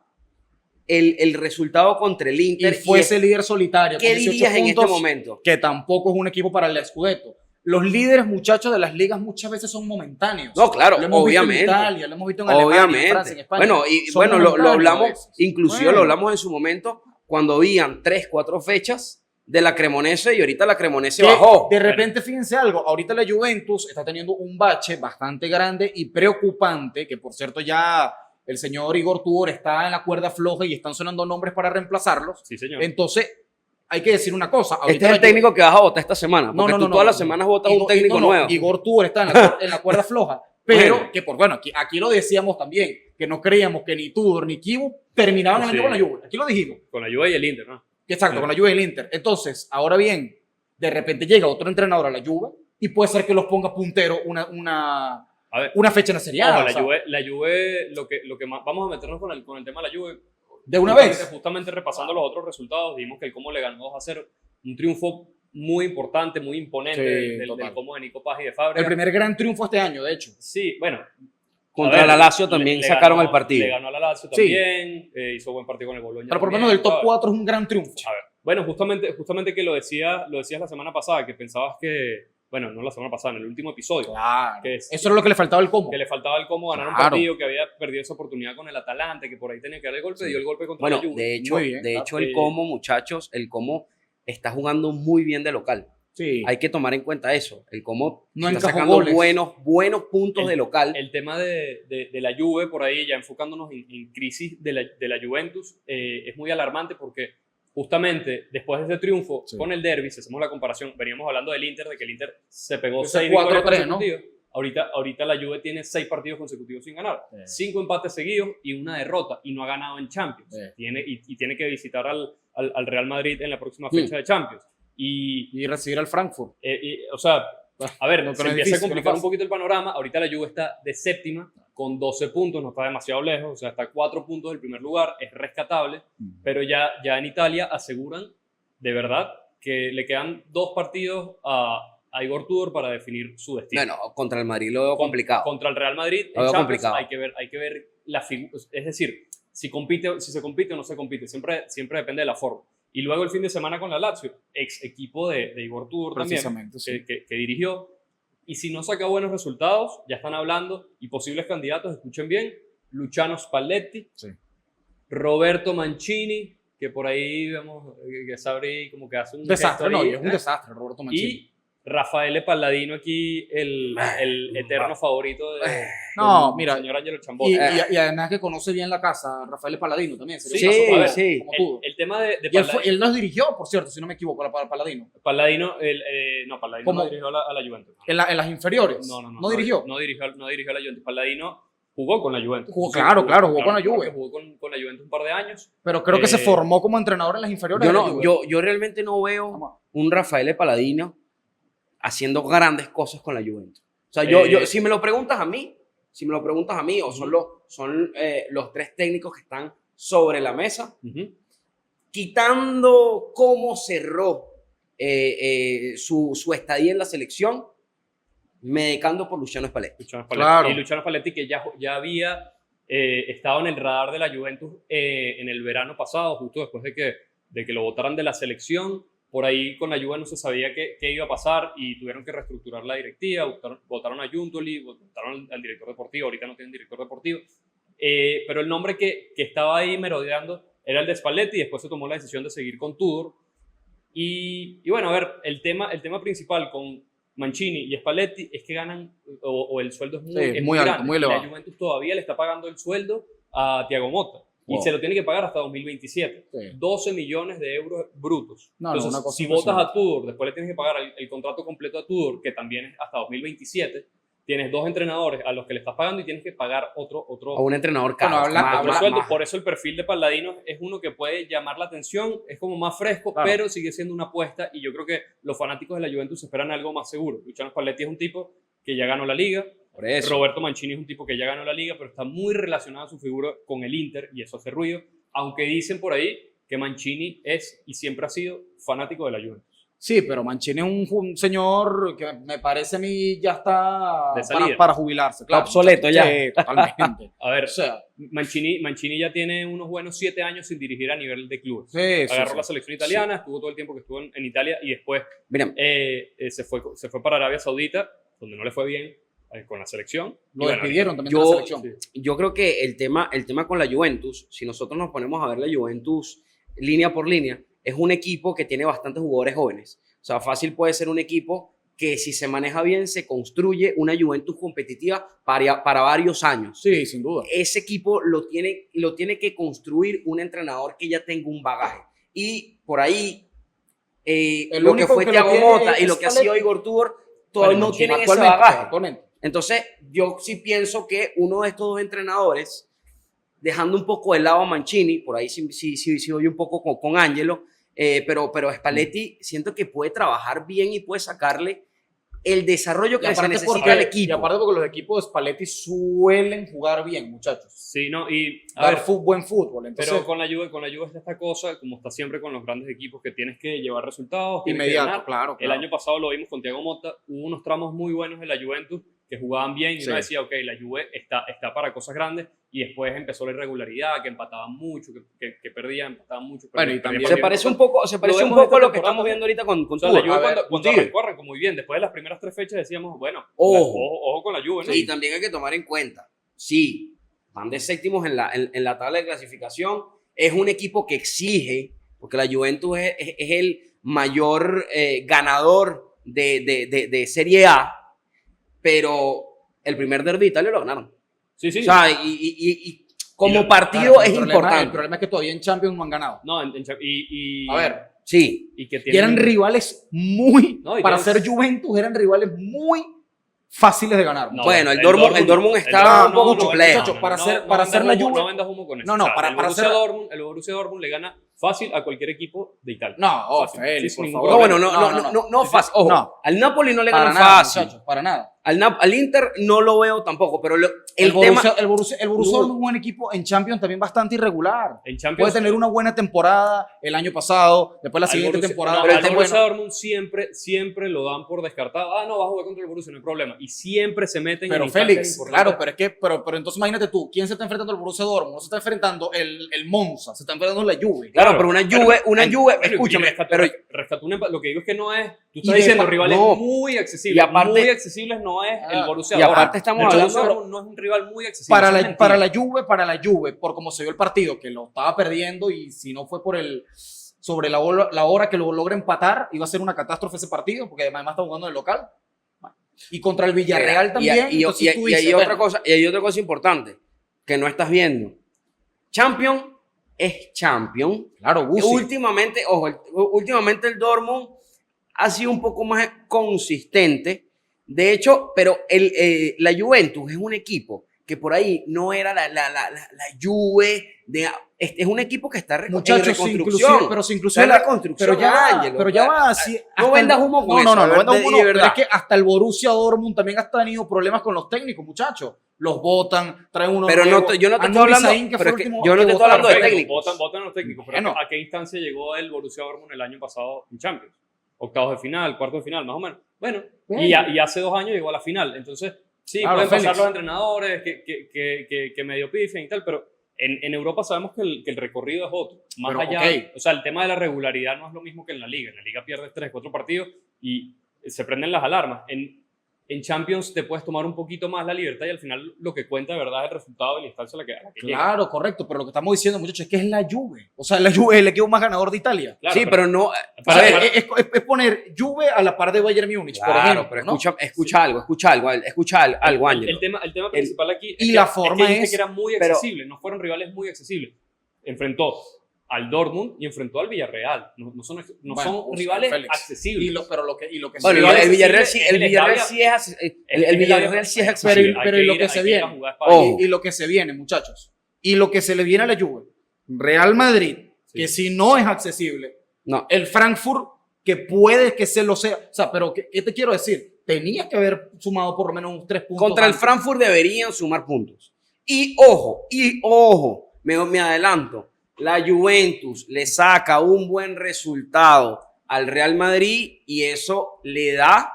el resultado contra el Y Inter, fuese líder solitario. ¿qué con 18 dirías en este puntos, momento? Que tampoco es un equipo para el Scudetto. Los líderes, muchachos, de las ligas muchas veces son momentáneos. No, claro, lo hemos obviamente. visto en Italia, lo hemos visto en Alemania, en Francia, en España. Bueno, y Son bueno, lo momentáneos a hablamos, veces. inclusive Bueno. lo hablamos en su momento cuando habían 3, 4 fechas de la Cremonese y ahorita la Cremonese Que bajó. de repente, fíjense algo, ahorita la Juventus está teniendo un bache bastante grande y preocupante, que por cierto ya el señor Igor Tudor está en la cuerda floja y están sonando nombres para reemplazarlos. Sí, señor. Entonces, hay que decir una cosa. Este ahorita es el la técnico que vas a votar esta semana, porque tú todas las semanas votas un Igor- técnico nuevo. Igor Tudor está en la cuerda floja, pero Bueno. que aquí lo decíamos también, que no creíamos que ni Tudor ni Kibu terminaban el Sí. año con la Juve. Aquí lo dijimos. Con la Juve y el Inter, ¿no? Exacto, Sí. con la Juve y el Inter. Entonces, ahora bien, de repente llega otro entrenador a la Juve y puede ser que los ponga puntero A ver, una fecha en la Serie A. ojo, o sea, la Juve, lo que más, vamos a meternos con el tema de la Juve. de una Justamente- vez. Justamente repasando los otros resultados, vimos que el Como le ganó 2-0. Un triunfo muy importante, muy imponente Sí, del total. Como de Nico Paz y de Fabregas. El primer gran triunfo este año, de hecho. Sí, bueno. Contra a ver, la Lazio también le sacaron ganó- el partido. Le ganó a la Lazio Sí. también, hizo buen partido con el Bologna. Pero por lo también, menos del top ¿sabes? 4 es un gran triunfo. A ver, bueno, justamente que lo decías la semana pasada, que pensabas que, bueno, no la semana pasada, en el último episodio, Claro. que es- Eso era lo que le faltaba al combo. que le faltaba el Como ganar un Claro. partido, que había perdido esa oportunidad con el Atalante, que por ahí tenía que dar el golpe, dio el golpe contra Bueno, la Juve. de hecho, Muy bien, el Sí. Como, muchachos, el Como está jugando muy bien de local. Sí. Hay que tomar en cuenta eso. El Como No está encajó sacando goles. buenos puntos de local. El tema de la Juve, por ahí ya enfocándonos en crisis de la Juventus, es muy alarmante porque justamente después de ese triunfo Sí. con el derby, si hacemos la comparación, veníamos hablando del Inter, de que el Inter se pegó Ese 6 victorias 4-3, ¿no? consecutivas. Ahorita la Juve tiene 6 partidos consecutivos sin ganar, Sí. 5 empates seguidos y una derrota, y no ha ganado en Champions. Sí. Tiene que visitar al Real Madrid en la próxima fecha de Champions. Y recibir al Frankfurt. O sea, a ver, No, se pero es empieza difícil, a complicar no es un poquito el panorama. Ahorita la Juve está de séptima con 12 puntos, no está demasiado lejos, o sea, está a 4 puntos del primer lugar, es rescatable, pero ya en Italia aseguran de verdad que le quedan 2 partidos a Igor Tudor para definir su destino. Bueno, contra el Madrid lo veo complicado. Contra el Real Madrid Lo en veo Champions complicado. hay que ver la figura, es decir, si se compite o no se compite, siempre depende de la forma. Y luego el fin de semana con la Lazio, ex equipo de Igor Tudor también, Precisamente, sí. que dirigió. Y si no saca buenos resultados, ya están hablando, y posibles candidatos, escuchen bien, Luciano Spalletti, Sí. Roberto Mancini, que por ahí vemos que Sabri como que hace un Desastre, gesto no, ahí, y es un desastre, Roberto Mancini. y Rafael Palladino aquí, el eterno favorito No, con mira, el señor Angelo Y, Chambó. y además que conoce bien la casa, Rafael Paladino también. Sería Sí, un caso para sí. ver, como tú. El tema de Y él nos dirigió, por cierto, si no me equivoco, para Paladino. Paladino, Paladino ¿Cómo? no dirigió a la Juventus. En las inferiores. No dirigió. No dirigió a la Juventus. Paladino jugó con la Juventus. Jugó, claro, jugó con la Juve. Jugó con la Juventus un par de años. Pero creo que se formó como entrenador en las inferiores. Yo realmente no veo un Rafael Paladino haciendo grandes cosas con la Juventus. O sea, si me lo preguntas a mí, o son los tres técnicos que están sobre la mesa, quitando cómo cerró su estadía en la selección, me decanto por Luciano Spalletti. Claro. Y Luciano Spalletti, que ya había estado en el radar de la Juventus en el verano pasado, justo después de que lo votaran de la selección. Por ahí con la Juve no se sabía qué iba a pasar y tuvieron que reestructurar la directiva, votaron a Giuntoli, votaron al director deportivo, ahorita no tienen director deportivo, pero el nombre que estaba ahí merodeando era el de Spalletti y después se tomó la decisión de seguir con Tudor. Y bueno, a ver, el tema principal con Mancini y Spalletti es que ganan, o el sueldo es muy alto, grande. muy elevado. La Juventus todavía le está pagando el sueldo a Thiago Motta. Y se lo tiene que pagar hasta 2027. Sí. 12 millones de euros brutos. Entonces, una cosa si votas a Tudor, después le tienes que pagar el contrato completo a Tudor, que también es hasta 2027. Tienes dos entrenadores a los que le estás pagando y tienes que pagar otro A un entrenador caro. otro sueldo. Por eso el perfil de Paladino es uno que puede llamar la atención, es como más fresco, claro, pero sigue siendo una apuesta y yo creo que los fanáticos de la Juventus esperan algo más seguro. Luciano Spalletti es un tipo que ya ganó la Liga. Por eso. Roberto Mancini es un tipo que ya ganó la Liga, pero está muy relacionado a su figura con el Inter y eso hace ruido. Aunque dicen por ahí que Mancini es y siempre ha sido fanático de la Juventus. Sí, pero Mancini es un señor que me parece a mí ya está De salida. para jubilarse. Claro, obsoleto ya. Sí, totalmente. A ver, O sea, Mancini ya tiene unos buenos 7 años sin dirigir a nivel de clubes. sí, Agarró la selección italiana, estuvo todo el tiempo que estuvo en Italia y después Mira, se fue para Arabia Saudita, donde no le fue bien con la selección. Lo Y bueno, despidieron también de la selección. sí. yo creo que el tema con la Juventus, si nosotros nos ponemos a ver la Juventus línea por línea, es un equipo que tiene bastantes jugadores jóvenes. O sea, fácil puede ser un equipo que si se maneja bien se construye una Juventus competitiva para varios años. Sí, sin duda. Ese equipo lo tiene que construir un entrenador que ya tenga un bagaje. Y por ahí, lo que único fue que lo Thiago tiene Motta y es lo que ha sido Spalletti. Igor Tudor, todavía no tienen ese Actualmente, bagaje. actualmente. Entonces, yo sí pienso que uno de estos dos entrenadores, dejando un poco de lado a Mancini, por ahí sí voy un poco con Angelo, pero Spalletti siento que puede trabajar bien y puede sacarle el desarrollo que se necesita al equipo. Y aparte porque los equipos de Spalletti suelen jugar bien, muchachos. Sí, no, y a Dar ver, buen fútbol. Entonces, pero con la Juve está esta cosa, como está siempre con los grandes equipos, que tienes que llevar resultados. tienes que inmediato, ganar. claro. El año pasado lo vimos con Thiago Motta, hubo unos tramos muy buenos de la Juventus que jugaban bien y Sí. uno decía, ok, la Juve está para cosas grandes, y después empezó la irregularidad, que empataban mucho, que perdían, empataban mucho. Bueno, y perdían también Se partidos. parece un poco, vemos a lo que esta estamos temporada. viendo ahorita con O sea, la Tudor. Juve A ver, cuando sí. arrancó muy bien, después de las primeras 3 fechas decíamos, bueno, Ojo. ojo con la Juve, ¿no? Y también hay que tomar en cuenta, sí, van de séptimos en la tabla de clasificación, es un equipo que exige, porque la Juventus es el mayor ganador de Serie A, pero el primer derbi de Italia lo ganaron. Sí, sí. O sea, y como Y partido claro, es el importante. problema es que todavía en Champions no han ganado. No, A ver, Sí. y que y eran rivales muy, No, y para tienes- ser Juventus, eran rivales muy fáciles de ganar. No, Bueno, el Dortmund está un poco complejo. Muchachos, para hacer la Juve- No vendas humo con eso. No, no, O sea, para hacer- el Borussia Dortmund le gana fácil a cualquier equipo de Italia. No, Fácil. Félix, Sí, por sin favor. No, bueno, problema. no fácil. Ojo, No. al Napoli no le Para ganan nada, fácil. muchachos, para nada. Al Inter no lo veo tampoco, pero El el Borussia, tema... el Borussia Dortmund es un buen equipo en Champions también bastante irregular. En Puede Champions, tener una buena temporada el año pasado, después la al siguiente Borussia- temporada. no, pero el al tema- Borussia Dortmund siempre lo dan por descartado. Ah, no, va a jugar contra el Borussia, no hay problema. Y siempre se meten Pero en instancias Félix, importantes. claro, pero es que, pero entonces imagínate tú, ¿quién se está enfrentando al Borussia Dortmund? No se está enfrentando el Monza, se está enfrentando la Juve. Claro, pero una Juve, escúchame, pero rescató un empate. Lo que digo es que no es. Tú Y estás de diciendo pa- rivales no. muy accesibles. Y aparte- muy accesibles no es el Borussia y Dortmund. aparte estamos El hablando- Borussia Dortmund no es un rival muy accesible. Para eso es la, mentira. para la Juve, por cómo se vio el partido, que lo estaba perdiendo y si no fue por sobre la hora que lo logra empatar, iba a ser una catástrofe ese partido, porque además está jugando en el local. Y contra el Villarreal también. Y entonces tú hay dices, otra bueno, cosa, y hay otra cosa importante que no estás viendo. Champion es champion. claro, Guzzi. Últimamente, ojo, últimamente el Dortmund ha sido un poco más consistente. De hecho, pero la Juventus es un equipo que por ahí no era la Juve es un equipo que está en Muchachos, reconstrucción. pero Está en reconstrucción, Ángelo. pero ya va así. No vendas humo con no, eso, no, no vendas de humo, no, pero verdad. es que hasta el Borussia Dortmund también ha tenido problemas con los técnicos, muchachos. Los votan, traen uno Pero nuevo. yo no te estoy Anuri hablando, Sahin, que pero fue es el que último yo no que te estoy hablando de votaron. técnicos. Votan los técnicos, pero Bueno. ¿a qué instancia llegó el Borussia Dortmund el año pasado en Champions? Octavos de final, cuartos de final, más o menos. Bueno, y hace 2 años llegó a la final. Entonces, sí, Claro, pueden Félix. pasar los entrenadores que medio pifian y tal, pero en Europa sabemos que el recorrido es otro. Más Pero, allá, ok. o sea, el tema de la regularidad no es lo mismo que en la Liga. En la Liga pierdes 3, 4 partidos y se prenden las alarmas. En Champions te puedes tomar un poquito más la libertad y al final lo que cuenta de verdad es el resultado y la instancia a la que llega. Claro, correcto, pero lo que estamos diciendo, muchachos, es que es la Juve. O sea, la Juve es el equipo más ganador de Italia. Claro, Sí, pero no. O Para- sea, para- es poner Juve a la par de Bayern Múnich, por Claro, ejemplo. pero ¿no? escucha algo, Ángelo. El tema principal aquí y la forma que dijiste es- que era muy pero- accesible, no fueron rivales muy accesibles. Enfrentó al Dortmund y enfrentó al Villarreal. No son Bueno, rivales Félix. accesibles. Pero lo que Bueno, rivales el Villarreal accesibles sí, es el el Villarreal Italia- sí es el Villarreal sí es Pero- accesible. pero ¿y lo que se viene? Ojo. Y lo que se viene, muchachos. Y lo que se le viene a la Juve. Real Madrid, Sí. que si no es accesible. No, El Frankfurt, que puede que se lo sea. O sea, pero ¿qué te quiero decir? Tenías que haber sumado por lo menos unos 3 puntos. contra el antes. Frankfurt deberían sumar puntos. Y ojo, me adelanto. La Juventus le saca un buen resultado al Real Madrid y eso le da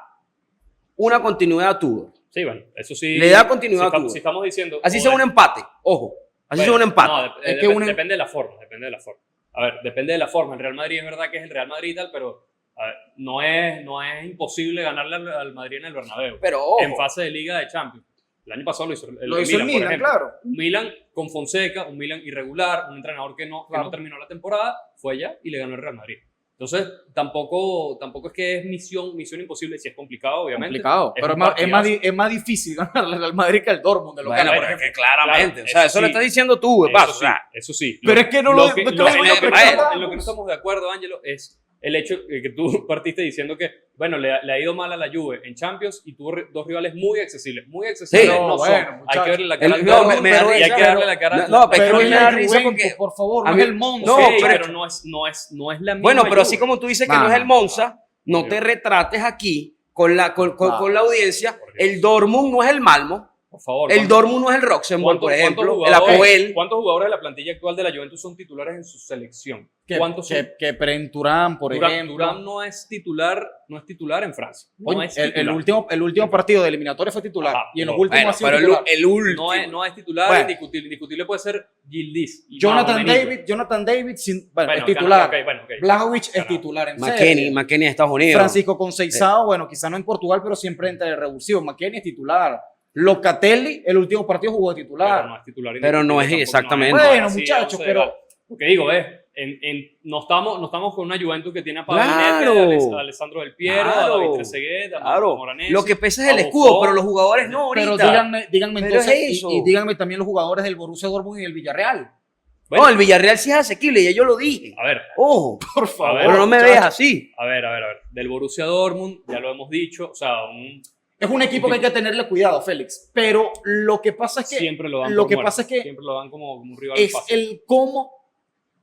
una continuidad a Tudor. Sí, bueno, eso sí. Le da continuidad si a estamos, Tudor. si estamos diciendo. Así sea un empate, ojo. Así sea un empate. No, Es que depende de la forma. A ver, depende de la forma. El Real Madrid es verdad que es el Real Madrid y tal, pero a ver, no es imposible ganarle al Madrid en el Bernabéu. Pero ojo. En fase de Liga de Champions. El año pasado lo hizo Lo hizo el por Milan, ejemplo. claro. Un Milan con Fonseca, un Milan irregular, un entrenador que no terminó la temporada, fue allá y le ganó el Real Madrid. Entonces, tampoco es que es misión imposible, si es complicado, obviamente. Complicado. Es Pero un es más difícil ganarle al Madrid que al Dortmund. De lo Bueno, que pero por es que ejemplo. claramente. Claro, o sea, eso eso lo sí. estás diciendo tú, de paso. O sea, Eso sí. Pero es que no lo- que- no lo- lo- en lo que no- no- no- en lo que no estamos de acuerdo, Ángelo, es el hecho que tú partiste diciendo que, bueno, le ha ido mal a la Juve en Champions y tuvo 2 rivales muy accesibles. Muy accesibles Sí. no Bueno, son. Hay muchachos. que verle la cara al No, Dortmund, me da y hay risa, que darle la cara no, pero Pero es que es me da la risa Juventus, porque por favor, a no mí- es el Monza. no, Ok, pero- pero no es la misma bueno, pero así Juve. como tú dices que Nah. no es el Monza, no te retrates aquí con la audiencia. El Dortmund no es el Malmo. Por favor. El Dortmund no es el Roxenborg, por ejemplo. El Apoel. ¿Cuántos jugadores de la plantilla actual de la Juventus son titulares en su selección? ¿Cuántos son? Que Peren Turán, por ejemplo. Durán no es titular en Francia. No Oye, es titular. el último partido de eliminatoria fue titular. Ajá, y en los no, últimos Bueno, ha sido pero titular. el último. No es titular, Bueno. indiscutible puede ser Gildis. y Jonathan Mauro David Bueno, es titular. ok. Blajovic es Ganado. titular en McKennie de Estados Unidos. Francisco Conceição, bueno, quizá no en Portugal, pero siempre entra de revulsivo. McKennie es titular. Locatelli, el último partido jugó de titular. Pero no es titular. Pero no es tampoco, exactamente. Bueno, así, muchachos, 11 de pero- gol. Lo que digo es, no estamos con una Juventus que tiene a Claro. Pavinete, a Alessandro Del Piero, Claro. a David Trezeguet, a Claro. Moranesi. Lo que pesa es el a escudo, Buffon. pero los jugadores no ahorita. Pero díganme Pero entonces, es eso. y díganme también los jugadores del Borussia Dortmund y del Villarreal. Bueno, No, el Villarreal sí es asequible, ya yo lo dije. A ver, Ojo, Por favor. ver, pero no me muchachos. veas así. a ver. Del Borussia Dortmund, ya lo hemos dicho, o sea, Es un equipo que hay que tenerle cuidado, Félix. Pero lo que pasa es que siempre lo dan lo por que muerto, pasa es que siempre lo dan como un rival es fácil. el cómo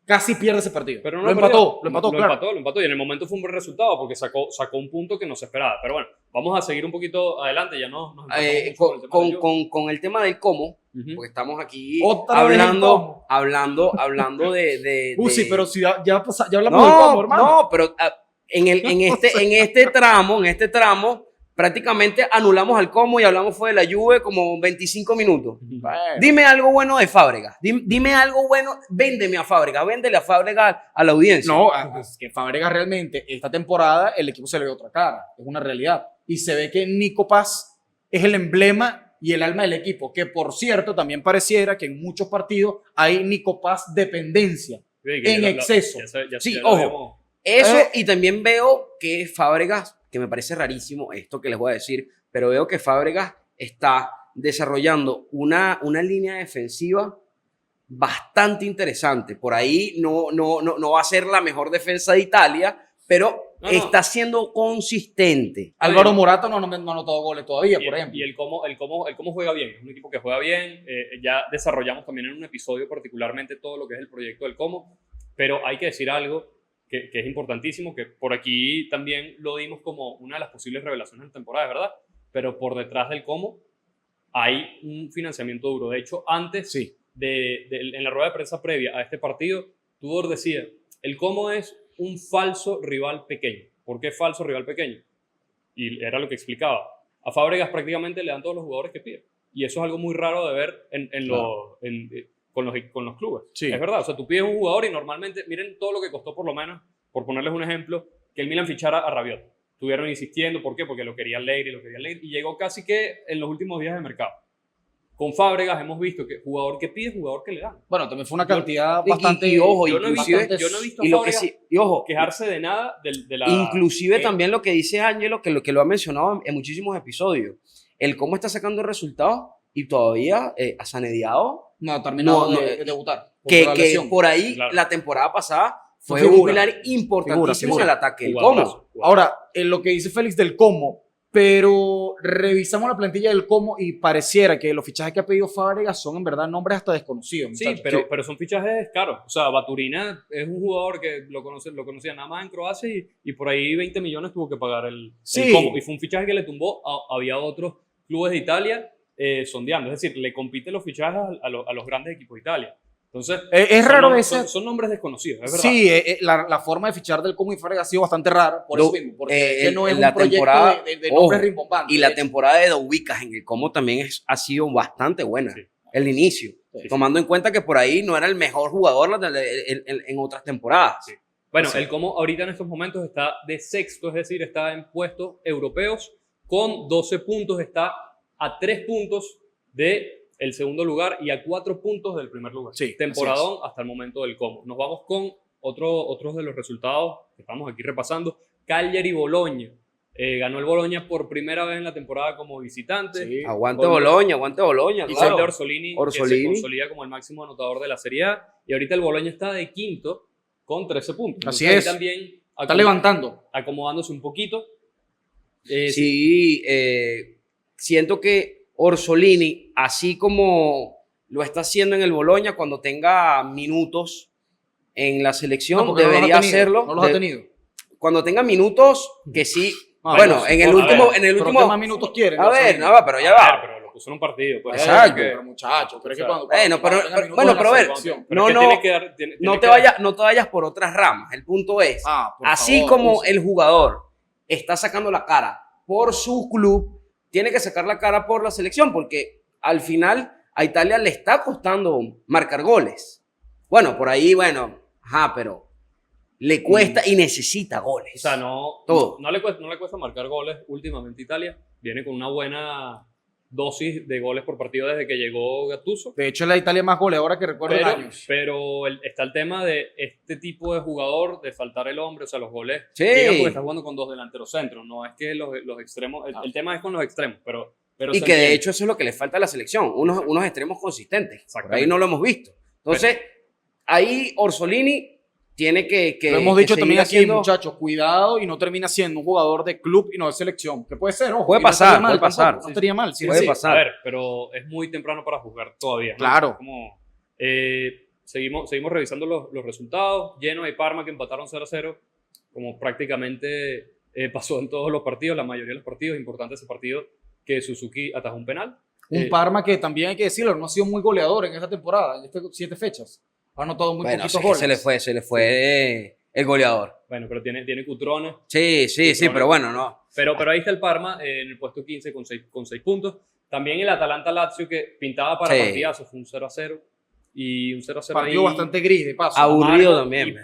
casi pierde ese partido. Pero no lo empató, claro. Lo empató y en el momento fue un buen resultado porque sacó un punto que no se esperaba. Pero bueno, vamos a seguir un poquito adelante, ya nos enfocamos mucho con el tema de Juve. Con el tema del cómo, Ujú. porque estamos aquí Otra vez el cómo. hablando de Sí, pero si ya hablamos del no, cómo, hermano. no, pero en este tramo, prácticamente anulamos al cómo y hablamos fue de la Juve como 25 minutos. Bueno. Dime algo bueno de Fábregas. Dime algo bueno, véndeme a Fábregas, véndele a Fábregas a la audiencia. No, es que Fábregas realmente, esta temporada, el equipo se le ve otra cara. Es una realidad. Y se ve que Nico Paz es el emblema y el alma del equipo. Que, por cierto, también pareciera que en muchos partidos hay Nico Paz dependencia. Sí, que en ya exceso. Sí, ya lo ojo. habíamos- Eso, y también veo que Fábregas, que me parece rarísimo esto que les voy a decir, pero veo que Fábregas está desarrollando una línea defensiva bastante interesante. Por ahí no va a ser la mejor defensa de Italia, pero está siendo consistente. Álvaro Morata no ha anotado goles todavía, por ejemplo. Y el cómo juega bien. Es un equipo que juega bien. Ya desarrollamos también en un episodio particularmente todo lo que es el proyecto del cómo. Pero hay que decir algo que es importantísimo, que por aquí también lo dimos como una de las posibles revelaciones de la temporada, ¿verdad? Pero por detrás del cómo hay un financiamiento duro. De hecho, antes, en la rueda de prensa previa a este partido, Tudor decía, el cómo es un falso rival pequeño. ¿Por qué falso rival pequeño? Y era lo que explicaba. A Fábregas prácticamente le dan todos los jugadores que pide. Y eso es algo muy raro de ver con los clubes. Sí. Es verdad, o sea, tú pides un jugador y normalmente, miren todo lo que costó por lo menos, por ponerles un ejemplo, que el Milan fichara a Rabiot. Estuvieron insistiendo, ¿por qué? Porque lo quería Allegri, y llegó casi que en los últimos días de mercado. Con Fábregas hemos visto que jugador que pide, jugador que le dan. Bueno, también fue una cantidad bastante... Y ojo, yo no he visto a Fábregas quejarse de nada de la... Inclusive también lo que dice Ángelo, que lo ha mencionado en muchísimos episodios, el cómo está sacando resultados y todavía a Sanediao no ha terminado de debutar. Que por ahí la temporada pasada fue un pilar importantísimo en el ataque del cómo. Ahora, en lo que dice Félix del cómo, pero revisamos la plantilla del cómo y pareciera que los fichajes que ha pedido Fábregas son en verdad nombres hasta desconocidos. Sí, pero son fichajes caros. O sea, Baturina es un jugador que lo conocía nada más en Croacia y por ahí 20 millones tuvo que pagar el cómo. Y fue un fichaje que le tumbó. Había otros clubes de Italia sondeando. Es decir, le compiten los fichajes a los grandes equipos de Italia. Entonces, es raro ese... son nombres desconocidos, es verdad. Sí, la forma de fichar del Como y Fábregas ha sido bastante rara, por eso mismo, porque no es un proyecto de nombres rimbombantes. Y la temporada de Doubikas en el Como también ha sido bastante buena, el inicio, tomando en cuenta que por ahí no era el mejor jugador en otras temporadas. Sí. Bueno, el Como ahorita en estos momentos está de sexto, es decir, está en puestos europeos con 12 puntos, está a 3 puntos de el segundo lugar y a 4 puntos del primer lugar. Sí, temporadón hasta el momento del Como. Nos vamos con otros de los resultados que estamos aquí repasando. Cagliari-Bologna. Ganó el Bologna por primera vez en la temporada como visitante. Sí. Aguante Bologna. Y claro. De Orsolini, que se consolida como el máximo anotador de la Serie A. Y ahorita el Bologna está de quinto con 13 puntos. Así es. También está levantando. Acomodándose un poquito. Siento que Orsolini, así como lo está haciendo en el Bologna, cuando tenga minutos en la selección, debería hacerlo. No los ha tenido. Cuando tenga minutos, que sí. En el último. ¿Qué más minutos quieren? Pero ya va. Pero lo puso en un partido. Pues. Exacto. Pero muchachos, pero es que cuando pero a ver, no te vayas por otras ramas. El punto es, así como el jugador está sacando la cara por su club, tiene que sacar la cara por la selección, porque al final a Italia le está costando marcar goles. Bueno, por ahí, pero le cuesta y necesita goles. O sea, no le cuesta marcar goles últimamente. Italia viene con una buena dosis de goles por partido desde que llegó Gattuso. De hecho, es la Italia más goleadora que recuerdo en años. Pero está el tema de este tipo de jugador, de faltar el hombre, o sea, los goles llegan porque está jugando con 2 delanteros centros, no es que los extremos, el tema es con los extremos, pero y que de hecho eso es lo que le falta a la selección, unos extremos consistentes, por ahí no lo hemos visto. Entonces, ahí Orsolini tiene que lo hemos dicho también aquí, muchachos, cuidado y no termina siendo un jugador de club y no de selección. Que puede ser, puede pasar. No estaría mal. Puede pasar. A ver, pero es muy temprano para juzgar todavía, ¿no? Claro. Seguimos revisando los resultados. Genoa y Parma que empataron 0-0, como prácticamente pasó en todos los partidos, la mayoría de los partidos. Importante ese partido que Suzuki atajó un penal. Un Parma que también hay que decirlo, no ha sido muy goleador en esta temporada, en estas 7 fechas. Ha anotado muy poquitos goles. Se le fue el goleador. Bueno, pero tiene Cutrone. Sí, pero bueno, no. Pero ahí está el Parma en el puesto 15 con 6 puntos. También el Atalanta-Lazio que pintaba para partidazo, fue un 0-0. Y un 0-0 partido bastante gris, de paso. Aburrido también.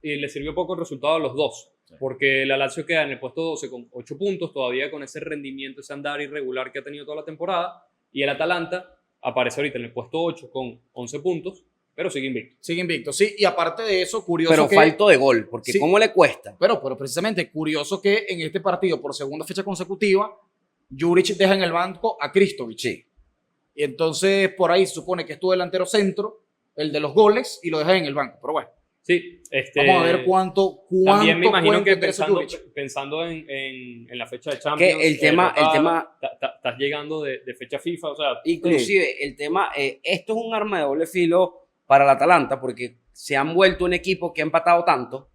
Y le sirvió poco el resultado a los dos. Sí. Porque la Lazio queda en el puesto 12 con 8 puntos, todavía con ese rendimiento, ese andar irregular que ha tenido toda la temporada. Y el Atalanta aparece ahorita en el puesto 8 con 11 puntos. Pero sigue invicto. Sí. Y aparte de eso, curioso pero falto de gol, porque ¿cómo le cuesta? Pero precisamente, curioso que en este partido, por segunda fecha consecutiva, Juric deja en el banco a Kristovic. Sí. Y entonces por ahí se supone que es tu delantero centro, el de los goles, y lo deja en el banco. Pero bueno, Sí, vamos a ver cuánto también me imagino que puede entender ese Juric. pensando en la fecha de Champions. Que el tema Estás llegando de fecha FIFA, o sea. inclusive el tema, esto es un arma de doble filo para el Atalanta, porque se han vuelto un equipo que ha empatado tanto,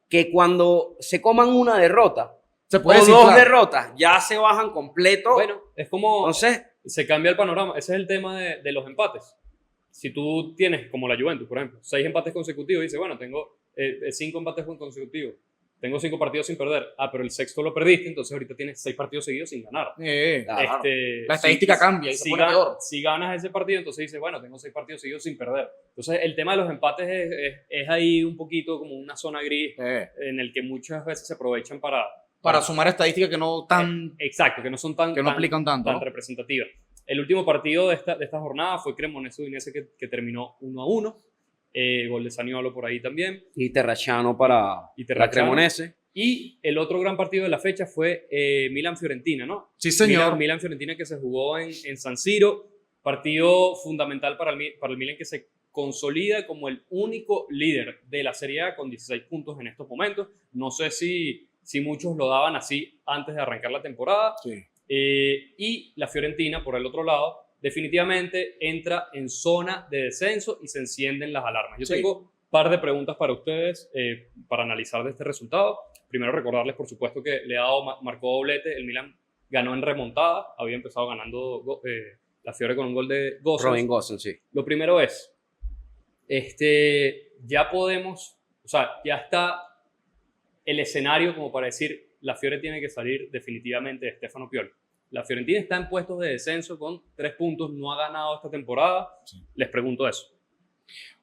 que cuando se coman una derrota, Se puede o desinflar. dos derrotas, ya se bajan completo. Bueno, es como. Entonces, Se cambia el panorama. Ese es el tema de los empates. Si tú tienes, como la Juventus, por ejemplo, 6 empates consecutivos, y dices, bueno, tengo 5 empates consecutivos, tengo 5 partidos sin perder. Ah, pero el sexto lo perdiste, entonces ahorita tienes 6 partidos seguidos sin ganar. claro. La estadística cambia y se pone peor. Si ganas ese partido, entonces dices, bueno, tengo 6 partidos seguidos sin perder. Entonces, el tema de los empates es ahí un poquito como una zona gris en el que muchas veces se aprovechan Para sumar estadísticas que no tan exacto, que no son que no aplican tanto, tan ¿no? representativas. El último partido de esta jornada fue Cremonese-Udinese que terminó 1-1. Gol de Zaniolo por ahí también. Y Terracciano para Y la Terracciano. Cremonese. Y el otro gran partido de la fecha fue Milan-Fiorentina, ¿no? Sí, señor. Milan-Fiorentina que se jugó en San Siro. Partido fundamental para el Milan que se consolida como el único líder de la Serie A con 16 puntos en estos momentos. No sé si muchos lo daban así antes de arrancar la temporada. Sí. Y la Fiorentina, por el otro lado, definitivamente entra en zona de descenso y se encienden las alarmas. Yo Sí. tengo un par de preguntas para ustedes para analizar de este resultado. Primero recordarles, por supuesto, que Leao marcó doblete. El Milan ganó en remontada. Había empezado ganando la Fiore con un gol de Gosens. Robin Gosens, sí. Lo primero es, ya podemos, o sea, ya está el escenario como para decir, la Fiore tiene que salir definitivamente de Stefano Pioli. La Fiorentina está en puestos de descenso con 3 puntos, no ha ganado esta temporada. Sí. Les pregunto eso.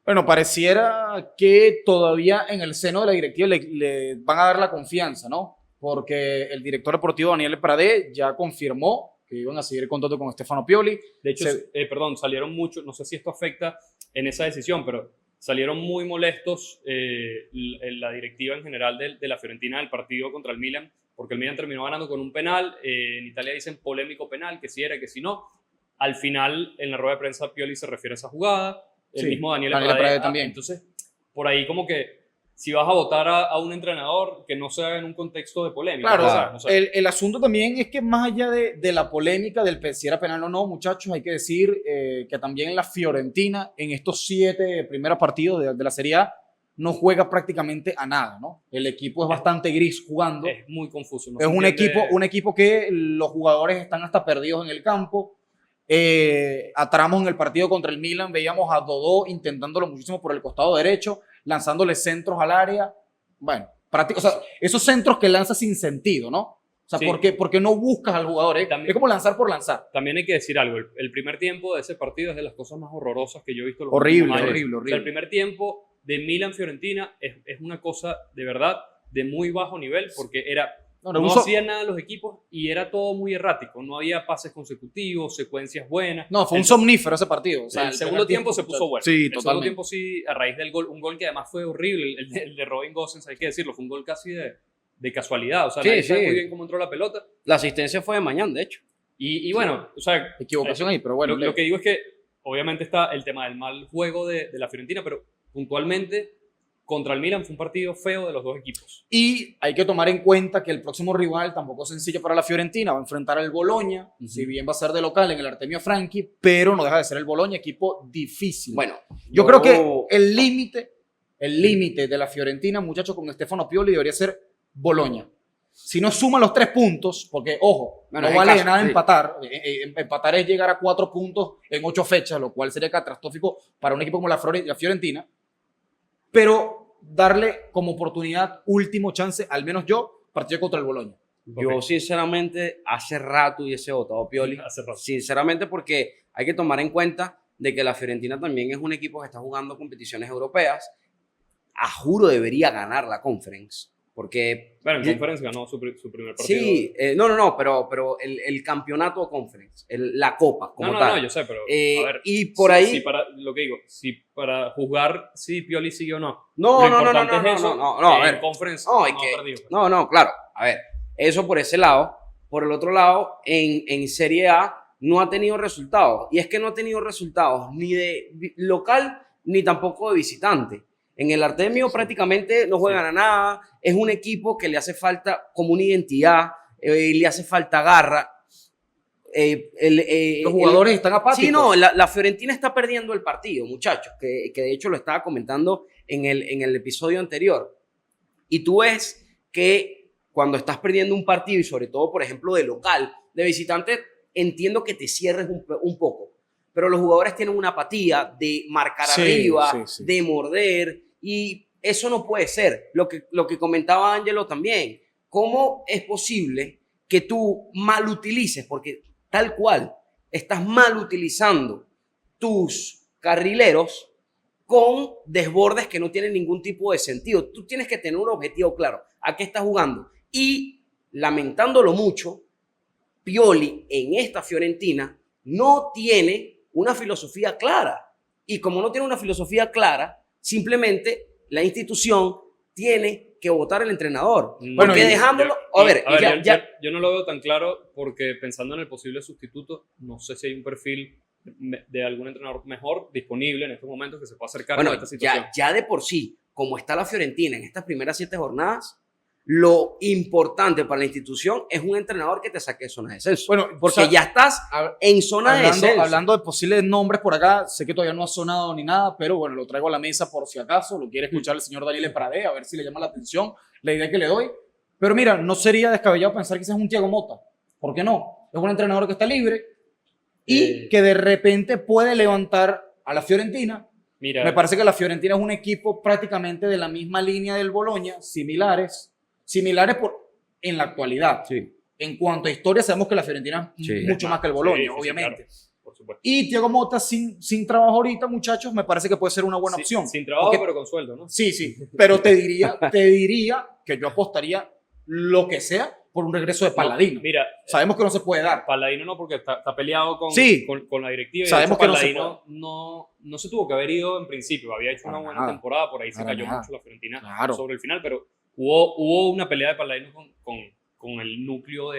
Bueno, pareciera que todavía en el seno de la directiva le van a dar la confianza, ¿no? Porque el director deportivo Daniele Pradé ya confirmó que iban a seguir el contrato con Stefano Pioli. De hecho, perdón, salieron muchos, no sé si esto afecta en esa decisión, pero salieron muy molestos la directiva en general de la Fiorentina del partido contra el Milan, porque el Milan terminó ganando con un penal. En Italia dicen polémico penal, que si era, que si no. Al final, en la rueda de prensa, Pioli se refiere a esa jugada. El Sí, mismo Daniele Pradé Pradé también. Entonces, por ahí como que si vas a votar a un entrenador, que no sea en un contexto de polémica. Claro, o sea, no sé. el asunto también es que más allá de la polémica del si era penal o no, muchachos, hay que decir que también la Fiorentina en estos 7 primeros partidos de la Serie A no juega prácticamente a nada, ¿no? El equipo es bastante gris jugando. Es muy confuso. No Es se un entiende. equipo que los jugadores están hasta perdidos en el campo. A tramos en el partido contra el Milan veíamos a Dodó intentándolo muchísimo por el costado derecho, lanzándole centros al área. Bueno, o sea, esos centros que lanza sin sentido, ¿no? O sea, Sí. porque no buscas al jugador. También- Es como lanzar por lanzar. También hay que decir algo. El primer tiempo de ese partido es de las cosas más horrorosas que yo he visto en los Horrible, últimos años. horrible, O sea, el horrible. primer tiempo de Milan-Fiorentina es una cosa de verdad de muy bajo nivel porque No, no hacían nada los equipos y era todo muy errático. No había pases consecutivos, secuencias buenas. No, fue un El- somnífero ese partido. O sea, el segundo tiempo se puso bueno. Sí, El segundo totalmente. tiempo sí, a raíz del gol, un gol que además fue horrible, el de Robin Gosens, hay que decirlo, fue un gol casi de casualidad. O sea, Sí, nadie sabe sí. muy bien cómo entró la pelota. La asistencia fue de mañana, de hecho. Y bueno, o sea, Equivocación ahí, pero bueno. lo que digo es que obviamente está el tema del mal juego de la Fiorentina, pero puntualmente contra el Milan fue un partido feo de los dos equipos. Y hay que tomar en cuenta que el próximo rival tampoco es sencillo para la Fiorentina. Va a enfrentar al Bologna, si bien va a ser de local en el Artemio Franchi, pero no deja de ser el Bologna, equipo difícil. Bueno, yo creo que el límite de la Fiorentina, muchachos, con Stefano Pioli debería ser Bologna. Si no suma los 3 puntos, porque, ojo, Bueno, no es vale de caso, nada sí. empatar. Empatar es llegar a 4 puntos en 8 fechas, lo cual sería catastrófico para un equipo como la Fiorentina. Pero darle como oportunidad, último chance, al menos yo, partido contra el Bologna. yo Ok. sinceramente hace rato hubiese votado Pioli. Hace rato. Sinceramente porque hay que tomar en cuenta de que la Fiorentina también es un equipo que está jugando competiciones europeas. A juro debería ganar la Conference. Porque Bueno, en Conference ganó su primer partido. sí, no, pero el campeonato Conference, la Copa como tal. No, yo sé, pero a ver. Y por ahí... Si para, lo que digo, si para juzgar si Pioli sigue o no. No, lo no, no, no, importante no, es eso, no, a en ver. Conference No, es no que, ha perdido. no, claro. A ver, eso por ese lado. por el otro lado, en Serie A no ha tenido resultados. Y es que no ha tenido resultados ni de local ni tampoco de visitante. En el Artemio prácticamente no juegan a nada. Es un equipo que le hace falta como una identidad, le hace falta garra. Los jugadores están apáticos. Sí, no, la Fiorentina está perdiendo el partido, muchachos, que de hecho lo estaba comentando en el episodio anterior. Y tú ves que cuando estás perdiendo un partido, y sobre todo, por ejemplo, de local, de visitante, entiendo que te cierres un poco. Pero los jugadores tienen una apatía de marcar arriba, de morder, y eso no puede ser. Lo que comentaba Ángelo también. ¿Cómo es posible que tú mal utilices? Porque tal cual, estás mal utilizando tus carrileros con desbordes que no tienen ningún tipo de sentido. Tú tienes que tener un objetivo claro. ¿A qué estás jugando? Y, lamentándolo mucho, Pioli en esta Fiorentina no tiene una filosofía clara. Y como no tiene una filosofía clara, simplemente la institución tiene que votar al entrenador. Bueno, porque dejándolo... Yo no lo veo tan claro porque pensando en el posible sustituto, no sé si hay un perfil de algún entrenador mejor disponible en estos momentos que se pueda acercar a esta situación. Ya de por sí, como está la Fiorentina en estas primeras 7 jornadas, lo importante para la institución es un entrenador que te saque de zona de descenso. Bueno, porque ya estás en zona de descenso. Hablando de posibles nombres por acá, sé que todavía no ha sonado ni nada, pero bueno, lo traigo a la mesa por si acaso. Lo quiere escuchar el señor Daniel Pradé, a ver si le llama la atención la idea que le doy. Pero mira, no sería descabellado pensar que ese es un Thiago Motta. ¿Por qué no? Es un entrenador que está libre y que de repente puede levantar a la Fiorentina. Mira, me parece que la Fiorentina es un equipo prácticamente de la misma línea del Bologna, similares en la actualidad. Sí. En cuanto a historia, sabemos que la Fiorentina es mucho más que el Bologna, obviamente. Claro, por supuesto. Y Thiago Motta sin trabajo ahorita, muchachos, me parece que puede ser una buena opción. Sin trabajo, pero con sueldo, ¿no? Sí, pero te diría que yo apostaría lo que sea por un regreso de Palladino. Mira, sabemos que no se puede dar. Palladino no, porque está peleado con la directiva. Sabemos que Palladino no se tuvo que haber ido en principio. Había hecho una buena temporada, por ahí se cayó mucho la Fiorentina sobre el final, pero hubo una pelea de Palladino con el núcleo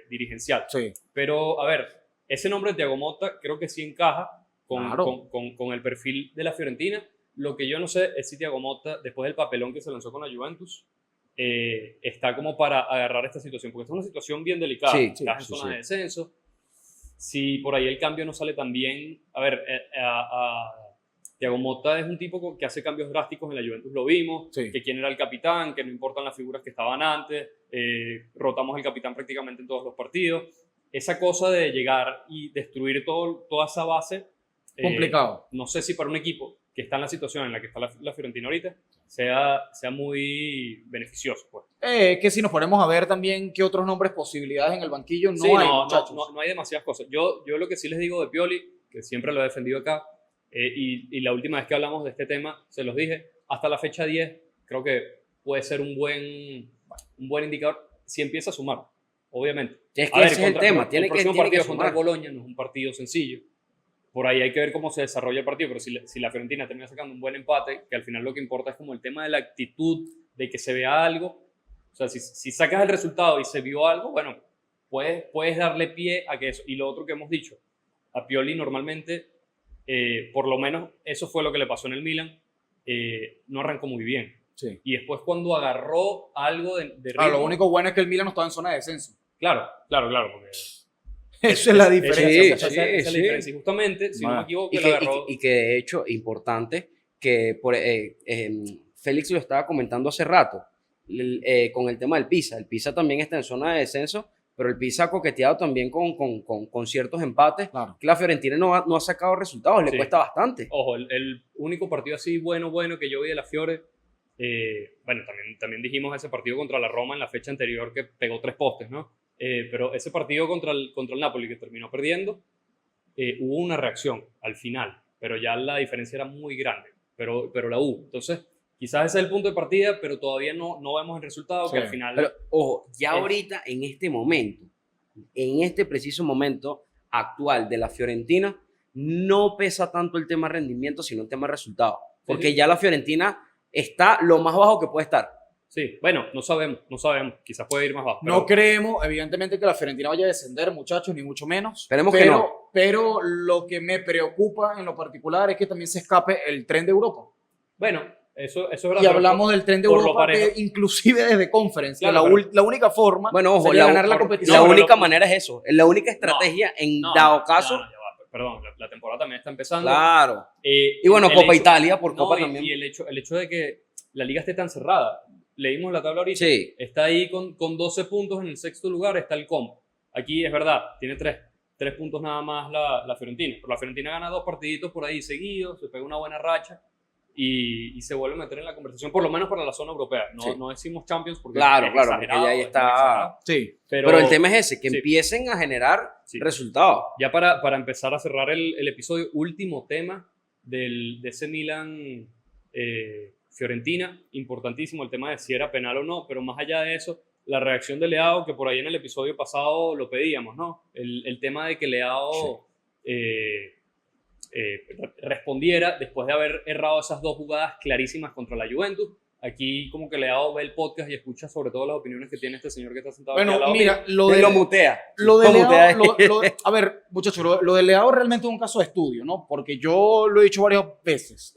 dirigencial. Sí. Pero, a ver, ese nombre de Thiago Motta creo que sí encaja con el perfil de la Fiorentina. Lo que yo no sé es si Thiago Motta, después del papelón que se lanzó con la Juventus, está como para agarrar esta situación, porque es una situación bien delicada. Estás en zona de descenso. Si por ahí el cambio no sale tan bien, a ver, Thiago Motta es un tipo que hace cambios drásticos en la Juventus, lo vimos, que quién era el capitán, que no importan las figuras que estaban antes, rotamos el capitán prácticamente en todos los partidos. Esa cosa de llegar y destruir toda esa base, complicado. No sé si para un equipo que está en la situación en la que está la Fiorentina ahorita, sea muy beneficioso. Pues. Que si nos ponemos a ver también qué otros nombres, posibilidades en el banquillo, no hay demasiadas cosas. Yo lo que sí les digo de Pioli, que siempre lo he defendido acá, y la última vez que hablamos de este tema, se los dije, hasta la fecha 10, creo que puede ser un buen indicador si empieza a sumar, obviamente. Es que ese es el tema. El próximo partido contra el Bologna no es un partido sencillo. Por ahí hay que ver cómo se desarrolla el partido, pero si la Fiorentina termina sacando un buen empate, que al final lo que importa es como el tema de la actitud, de que se vea algo. O sea, si sacas el resultado y se vio algo, bueno, puedes darle pie a que eso. Y lo otro que hemos dicho, a Pioli normalmente, por lo menos eso fue lo que le pasó en el Milan, no arrancó muy bien. Sí. Y después cuando agarró algo de ritmo, lo único bueno es que el Milan no estaba en zona de descenso. Claro, porque... Esa es la diferencia. Esa es la diferencia. Y justamente, si no me equivoco, y que de hecho, importante, que Félix lo estaba comentando hace rato, con el tema del Pisa. El Pisa también está en zona de descenso, pero el Pisa ha coqueteado también con ciertos empates. Claro. Que la Fiorentina no ha sacado resultados, le cuesta bastante. Ojo, el único partido así bueno que yo vi de la Fiore, bueno, también dijimos ese partido contra la Roma en la fecha anterior que pegó 3 postes, ¿no? Pero ese partido contra el Napoli que terminó perdiendo, hubo una reacción al final, pero ya la diferencia era muy grande, pero la hubo. Entonces, quizás ese es el punto de partida, pero todavía no vemos el resultado que al final... Pero, ojo, ya ahorita, en este preciso momento actual de la Fiorentina, no pesa tanto el tema rendimiento, sino el tema resultado. Porque ya la Fiorentina está lo más bajo que puede estar. Sí, bueno, no sabemos. Quizás puede ir más bajo. No creemos, evidentemente, que la Fiorentina vaya a descender, muchachos, ni mucho menos. Esperemos que no. Pero lo que me preocupa en lo particular es que también se escape el tren de Europa. Bueno, eso es verdad. Y hablamos del tren de por lo Europa, parejo. inclusive desde Conference, Claro, que la única forma Bueno, ojo, sería ganar la por- competición. la No, única pero- manera es eso. La única estrategia en No, dado no, caso. ya va, perdón, la temporada también está empezando. Claro. Y Y bueno, Copa Italia, por Copa también. Y el hecho de que la liga esté tan cerrada. Leímos la tabla ahorita. Sí. Está ahí con 12 puntos. En el sexto lugar está el Como. Aquí es verdad, tiene 3 puntos nada más la Fiorentina. Pero la Fiorentina gana 2 partiditos por ahí seguidos, se pega una buena racha y se vuelve a meter en la conversación, por lo menos para la zona europea. No, Sí. no decimos Champions porque Claro, es claro, porque exagerado, ya ahí es muy está. exagerado. Sí. Pero el tema es ese, que sí. empiecen a generar Sí. resultados. Ya para empezar a cerrar el episodio, último tema de ese Milan Fiorentina, importantísimo el tema de si era penal o no, pero más allá de eso, la reacción de Leao, que por ahí en el episodio pasado lo pedíamos, ¿no? El tema de que Leao respondiera después de haber errado esas 2 jugadas clarísimas contra la Juventus. Aquí como que Leao ve el podcast y escucha sobre todo las opiniones que tiene este señor que está sentado aquí al Bueno, lado mira, mío. Lo mutea. Lo de Lo mutea. Leao, a ver, muchachos, lo de Leao realmente es un caso de estudio, ¿no? Porque yo lo he dicho varias veces.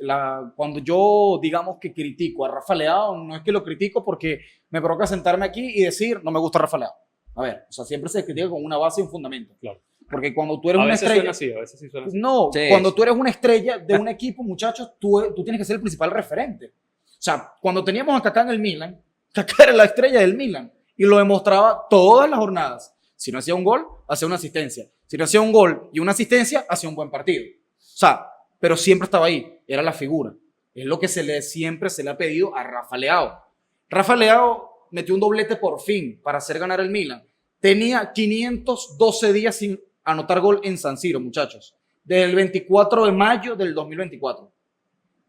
Cuando yo, digamos que critico a Rafa Leao, no es que lo critico porque me provoca sentarme aquí y decir, no me gusta Rafa Leao. A ver, o sea, siempre se critica con una base y un fundamento. Claro. Porque cuando tú eres A una veces estrella... suena así, a veces sí suena así. No, Sí, cuando sí. tú eres una estrella de un equipo, muchachos, tú tienes que ser el principal referente. O sea, cuando teníamos a Kaká en el Milan, Kaká era la estrella del Milan y lo demostraba todas las jornadas. Si no hacía un gol, hacía una asistencia. Si no hacía un gol y una asistencia, hacía un buen partido. O sea, pero siempre estaba ahí, era la figura. Es lo que siempre se le ha pedido a Rafa Leao. Rafa Leao metió un doblete por fin para hacer ganar el Milan. Tenía 512 días sin anotar gol en San Siro, muchachos. Desde el 24 de mayo del 2024.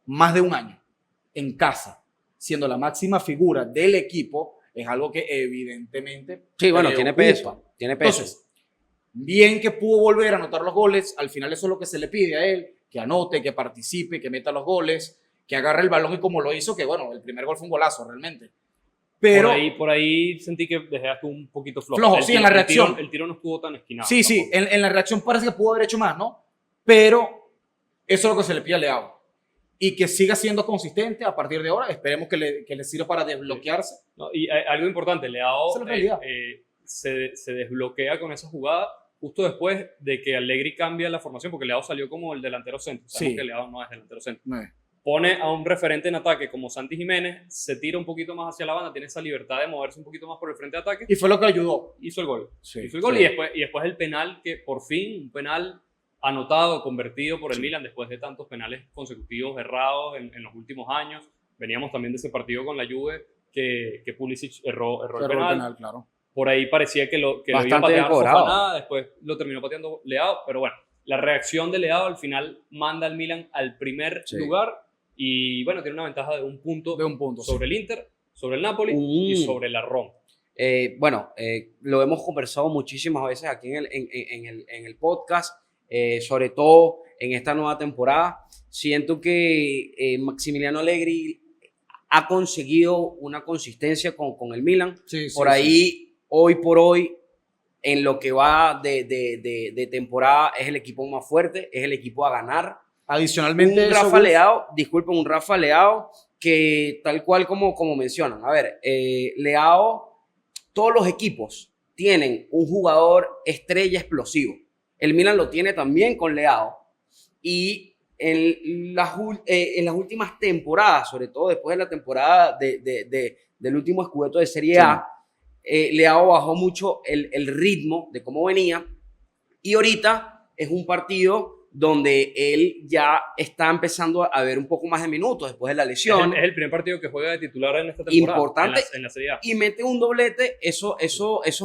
Más de un año. En casa. Siendo la máxima figura del equipo, es algo que evidentemente... Sí, bueno, tiene peso. preocupa. Tiene peso. Entonces, bien que pudo volver a anotar los goles, al final eso es lo que se le pide a él, que anote, que participe, que meta los goles, que agarre el balón y como lo hizo, que bueno, el primer gol fue un golazo realmente. Pero Por ahí sentí que dejaste un poquito flojo. Flojo, sí, en la reacción. El tiro no estuvo tan esquinado. sí, tampoco. en la reacción parece que pudo haber hecho más, ¿no? Pero eso es lo que se le pide a Leao. Y que siga siendo consistente a partir de ahora. Esperemos que le sirva para desbloquearse. No, y algo importante, Leao Esa es la realidad. se desbloquea con esa jugada justo después de que Allegri cambia la formación, porque Leao salió como el delantero centro. Sabemos Sí. que Leao no es delantero centro. No. Pone a un referente en ataque como Santi Jiménez, se tira un poquito más hacia la banda, tiene esa libertad de moverse un poquito más por el frente de ataque, Y fue lo que ayudó. hizo el gol. Sí, Hizo el gol sí. y después el penal, que por fin, un penal anotado, convertido por el Milan después de tantos penales consecutivos errados en los últimos años. Veníamos también de ese partido con la Juve que Pulisic erró el Error el penal. penal, claro. Por ahí parecía que lo iba a Bastante patear bien cobrado. Fofana, después lo terminó pateando Leao, pero bueno, la reacción de Leao al final manda al Milan al primer Sí. lugar y bueno, tiene una ventaja de un punto, De un punto. sí. sobre el Inter, sobre el Napoli y sobre la Roma. Bueno, lo hemos conversado muchísimas veces aquí en el podcast, sobre todo en esta nueva temporada. Siento que Maximiliano Allegri ha conseguido una consistencia con el Milan. Sí, sí, Por sí. ahí, hoy por hoy, en lo que va de temporada, es el equipo más fuerte, es el equipo a ganar. Adicionalmente, Un eso, Rafa Gus, Leao, disculpen, un Rafa Leao que tal cual como mencionan. A ver, Leao, todos los equipos tienen un jugador estrella explosivo. El Milan lo tiene también con Leao. Y en las últimas temporadas, sobre todo después de la temporada del último Scudetto de Serie A, Leao bajó mucho el ritmo de cómo venía. Y ahorita es un partido donde él ya está empezando a ver un poco más de minutos después de la lesión. Es el primer partido que juega de titular en esta temporada. Importante. En la Serie A. Y mete un doblete, eso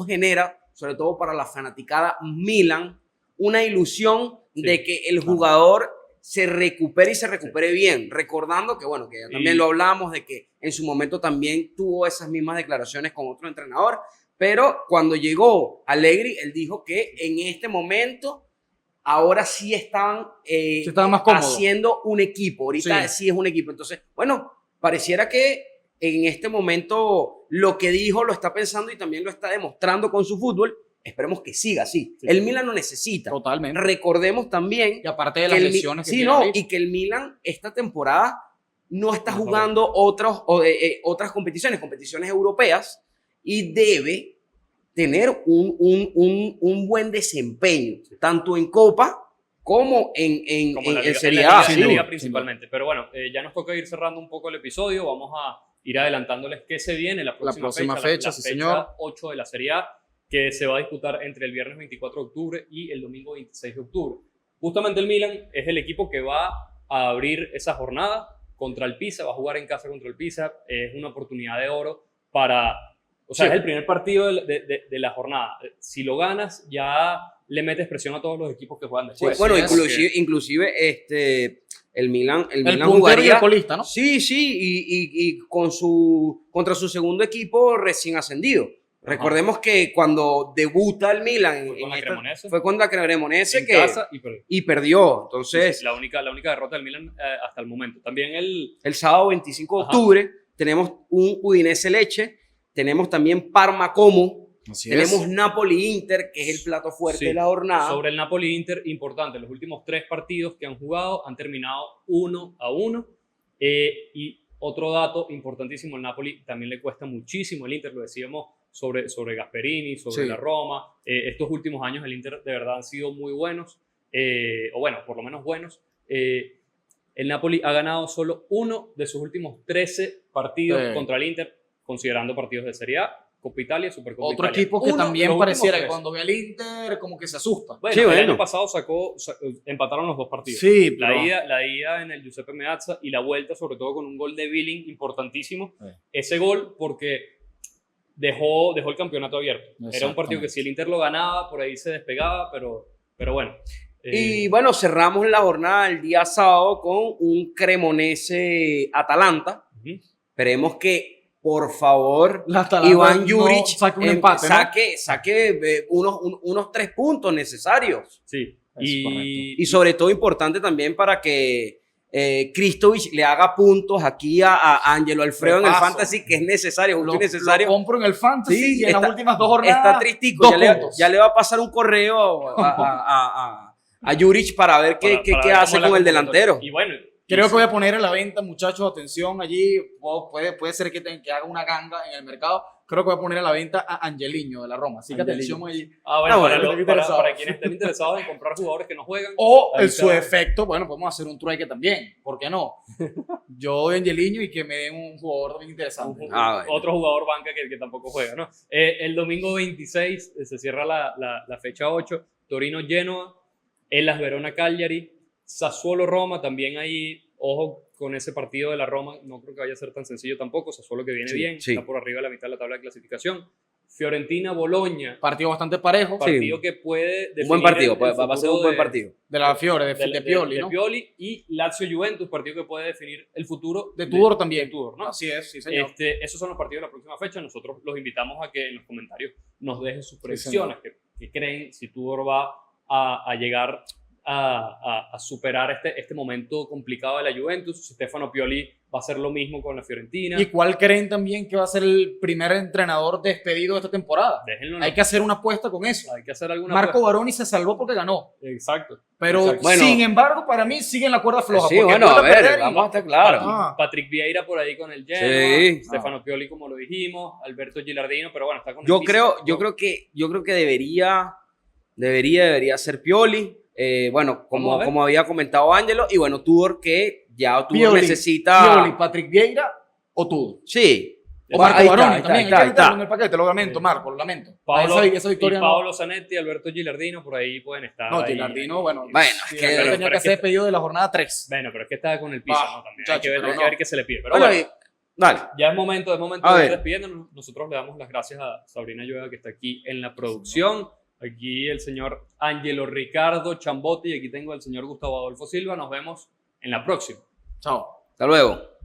genera, sobre todo para la fanaticada Milan, una ilusión de que el jugador se recupere y se recupere bien. Recordando que, bueno, que ya también lo hablamos, de que en su momento también tuvo esas mismas declaraciones con otro entrenador, pero cuando llegó Allegri, él dijo que en este momento ahora sí están estaban más cómodos. haciendo un equipo. Ahorita Sí. sí es un equipo. Entonces, bueno, pareciera que en este momento lo que dijo lo está pensando y también lo está demostrando con su fútbol. Esperemos que siga así. Sí. El Milan lo necesita. Totalmente. Recordemos también Y aparte de que las el lesiones que sí, tiene no, ahorita. y que el Milan esta temporada no está No, jugando otras competiciones europeas y debe tener un buen desempeño, tanto en Copa como en Como Serie en A. la Sí. Liga principalmente. Pero bueno, ya nos toca ir cerrando un poco el episodio. Vamos a ir adelantándoles qué se viene la próxima fecha, la sí, fecha señor. 8 de la Serie A, que se va a disputar entre el viernes 24 de octubre y el domingo 26 de octubre. Justamente el Milan es el equipo que va a abrir esa jornada contra el Pisa, va a jugar en casa contra el Pisa. Es una oportunidad de oro para... O sea, Sí. es el primer partido de la jornada. Si lo ganas, ya le metes presión a todos los equipos que juegan Sí, después. bueno, sí, es inclusive el Milan El puntero y jugaría. el colista, ¿no? Sí, y contra su segundo equipo recién ascendido. Ajá. Recordemos que cuando debuta el Milan Fue con la Cremonese. fue contra la Cremonese En casa y perdió. y perdió. Entonces, Sí, la única derrota del Milan hasta el momento. También el sábado 25 de Ajá. octubre tenemos un Udinese Leche, tenemos también Parma Como, Así tenemos es. Napoli-Inter, que es el plato fuerte Sí. de la jornada. sobre el Napoli-Inter, importante, los últimos 3 partidos que han jugado han terminado 1-1. Y otro dato importantísimo, el Napoli también le cuesta muchísimo el Inter, lo decíamos sobre Gasperini, sobre Sí. la Roma. Estos últimos años el Inter de verdad han sido muy buenos, o bueno, por lo menos buenos. El Napoli ha ganado solo uno de sus últimos 13 partidos Sí. contra el Inter, considerando partidos de Serie A, Copa Italia, Supercopa Otro Italia. equipo que Uno de también los pareciera que últimos cuando ve al Inter como que se asusta. bueno, Sí, el bueno. año pasado empataron los 2 partidos. Sí, La pero- ida en el Giuseppe Meazza y la vuelta, sobre todo con un gol de Billing importantísimo. Sí. Ese gol porque dejó el campeonato abierto. Era un partido que si el Inter lo ganaba, por ahí se despegaba, pero bueno. Y bueno, cerramos la jornada el día sábado con un Cremonese-Atalanta. Ujú. Esperemos que, por favor, La Atalanta Iván no Juric saque un empate, ¿no? saque unos 3 puntos necesarios. Sí. Es Y sobre todo importante también para que Kristovic le haga puntos aquí a Ángelo Alfredo en el Paso. Fantasy, que es necesario, justo y Lo necesario. compro en el Fantasy Sí, y en está- las últimas 2 jornadas. Está tristico, 2 ya le va a pasar un correo a Juric para ver qué para ver cómo hace es la con el convocatoria. delantero. Y bueno, Creo que voy a poner a la venta, muchachos, atención allí. Puede ser que haga una ganga en el mercado. Creo que voy a poner a la venta a Angeliño de la Roma. Así que Angeliño. atención allí. bueno, bueno, estoy interesado. para quienes estén interesados en comprar jugadores que no juegan. O Ahí en su está. efecto, bueno, podemos hacer un trueque también. ¿Por qué no? Yo doy a Angeliño y que me den un jugador bien interesante. Ah, bueno. Otro jugador banca que tampoco juega, ¿no? El domingo 26 se cierra la fecha 8, Torino-Genoa, Hellas Verona-Cagliari, Sassuolo-Roma, también ahí, ojo con ese partido de la Roma, no creo que vaya a ser tan sencillo tampoco, Sassuolo que viene Sí, bien, sí. está por arriba de la mitad de la tabla de clasificación, Fiorentina-Bologna, Partido bastante parejo. partido que puede Un buen definir partido, el va a ser un futuro buen partido. De la Fiore, de Pioli, de ¿no? Pioli, y Lazio-Juventus, partido que puede definir el futuro De Tudor también. de Tudor, ¿no? Así es, sí, señor. Esos son los partidos de la próxima fecha. Nosotros los invitamos a que en los comentarios nos dejen sus Sí, predicciones, que creen si Tudor va a llegar a superar este momento complicado de la Juventus, si Stefano Pioli va a hacer lo mismo con la Fiorentina. ¿Y cuál creen también que va a ser el primer entrenador despedido de esta temporada? Déjenlo en Hay que hacer una apuesta con eso. hay que hacer alguna Marco apuesta. Baroni se salvó porque ganó. Exacto. Pero, Exacto. Bueno. sin embargo, para mí sigue en la cuerda floja. Sí, porque bueno, a vuelve ver, perder y- vamos a estar claros. Ah. Patrick Vieira por ahí con el Genoa, Sí. Stefano Pioli como lo dijimos, Alberto Gilardino, pero bueno, está con el Yo Pisa. creo que debería ser Pioli. Bueno, Vamos a ver. como había comentado Ángelo, y bueno, Tudor, que ya Tudor Pioli, necesita. Pioli, Patrick Vieira o tú. Sí. O Marco Ahí está, Baroni ahí está, también. ahí está, Hay ahí que meterlo está. en el paquete, lo lamento, Marco, lo lamento. Pablo, esa victoria y no. Paolo Zanetti, Alberto Gilardino, por ahí pueden estar. No, ahí. Gilardino, bueno. Bueno, sí, es que- tenía pero que es que- hacer pedido de la jornada 3. Bueno, pero es que está con el Pisa, Ah, ¿no? También muchacho, hay que ver, pero hay que no. ver qué se le pide. Pero Bueno, bueno, dale. ya es momento A de ir ver. despidiéndonos. Nosotros le damos las gracias a Sabrina Llueva, que está aquí en la producción. Aquí el señor Ángelo Ricardo Chambotti y aquí tengo al señor Gustavo Adolfo Silva. Nos vemos en la próxima. Chao. Hasta luego.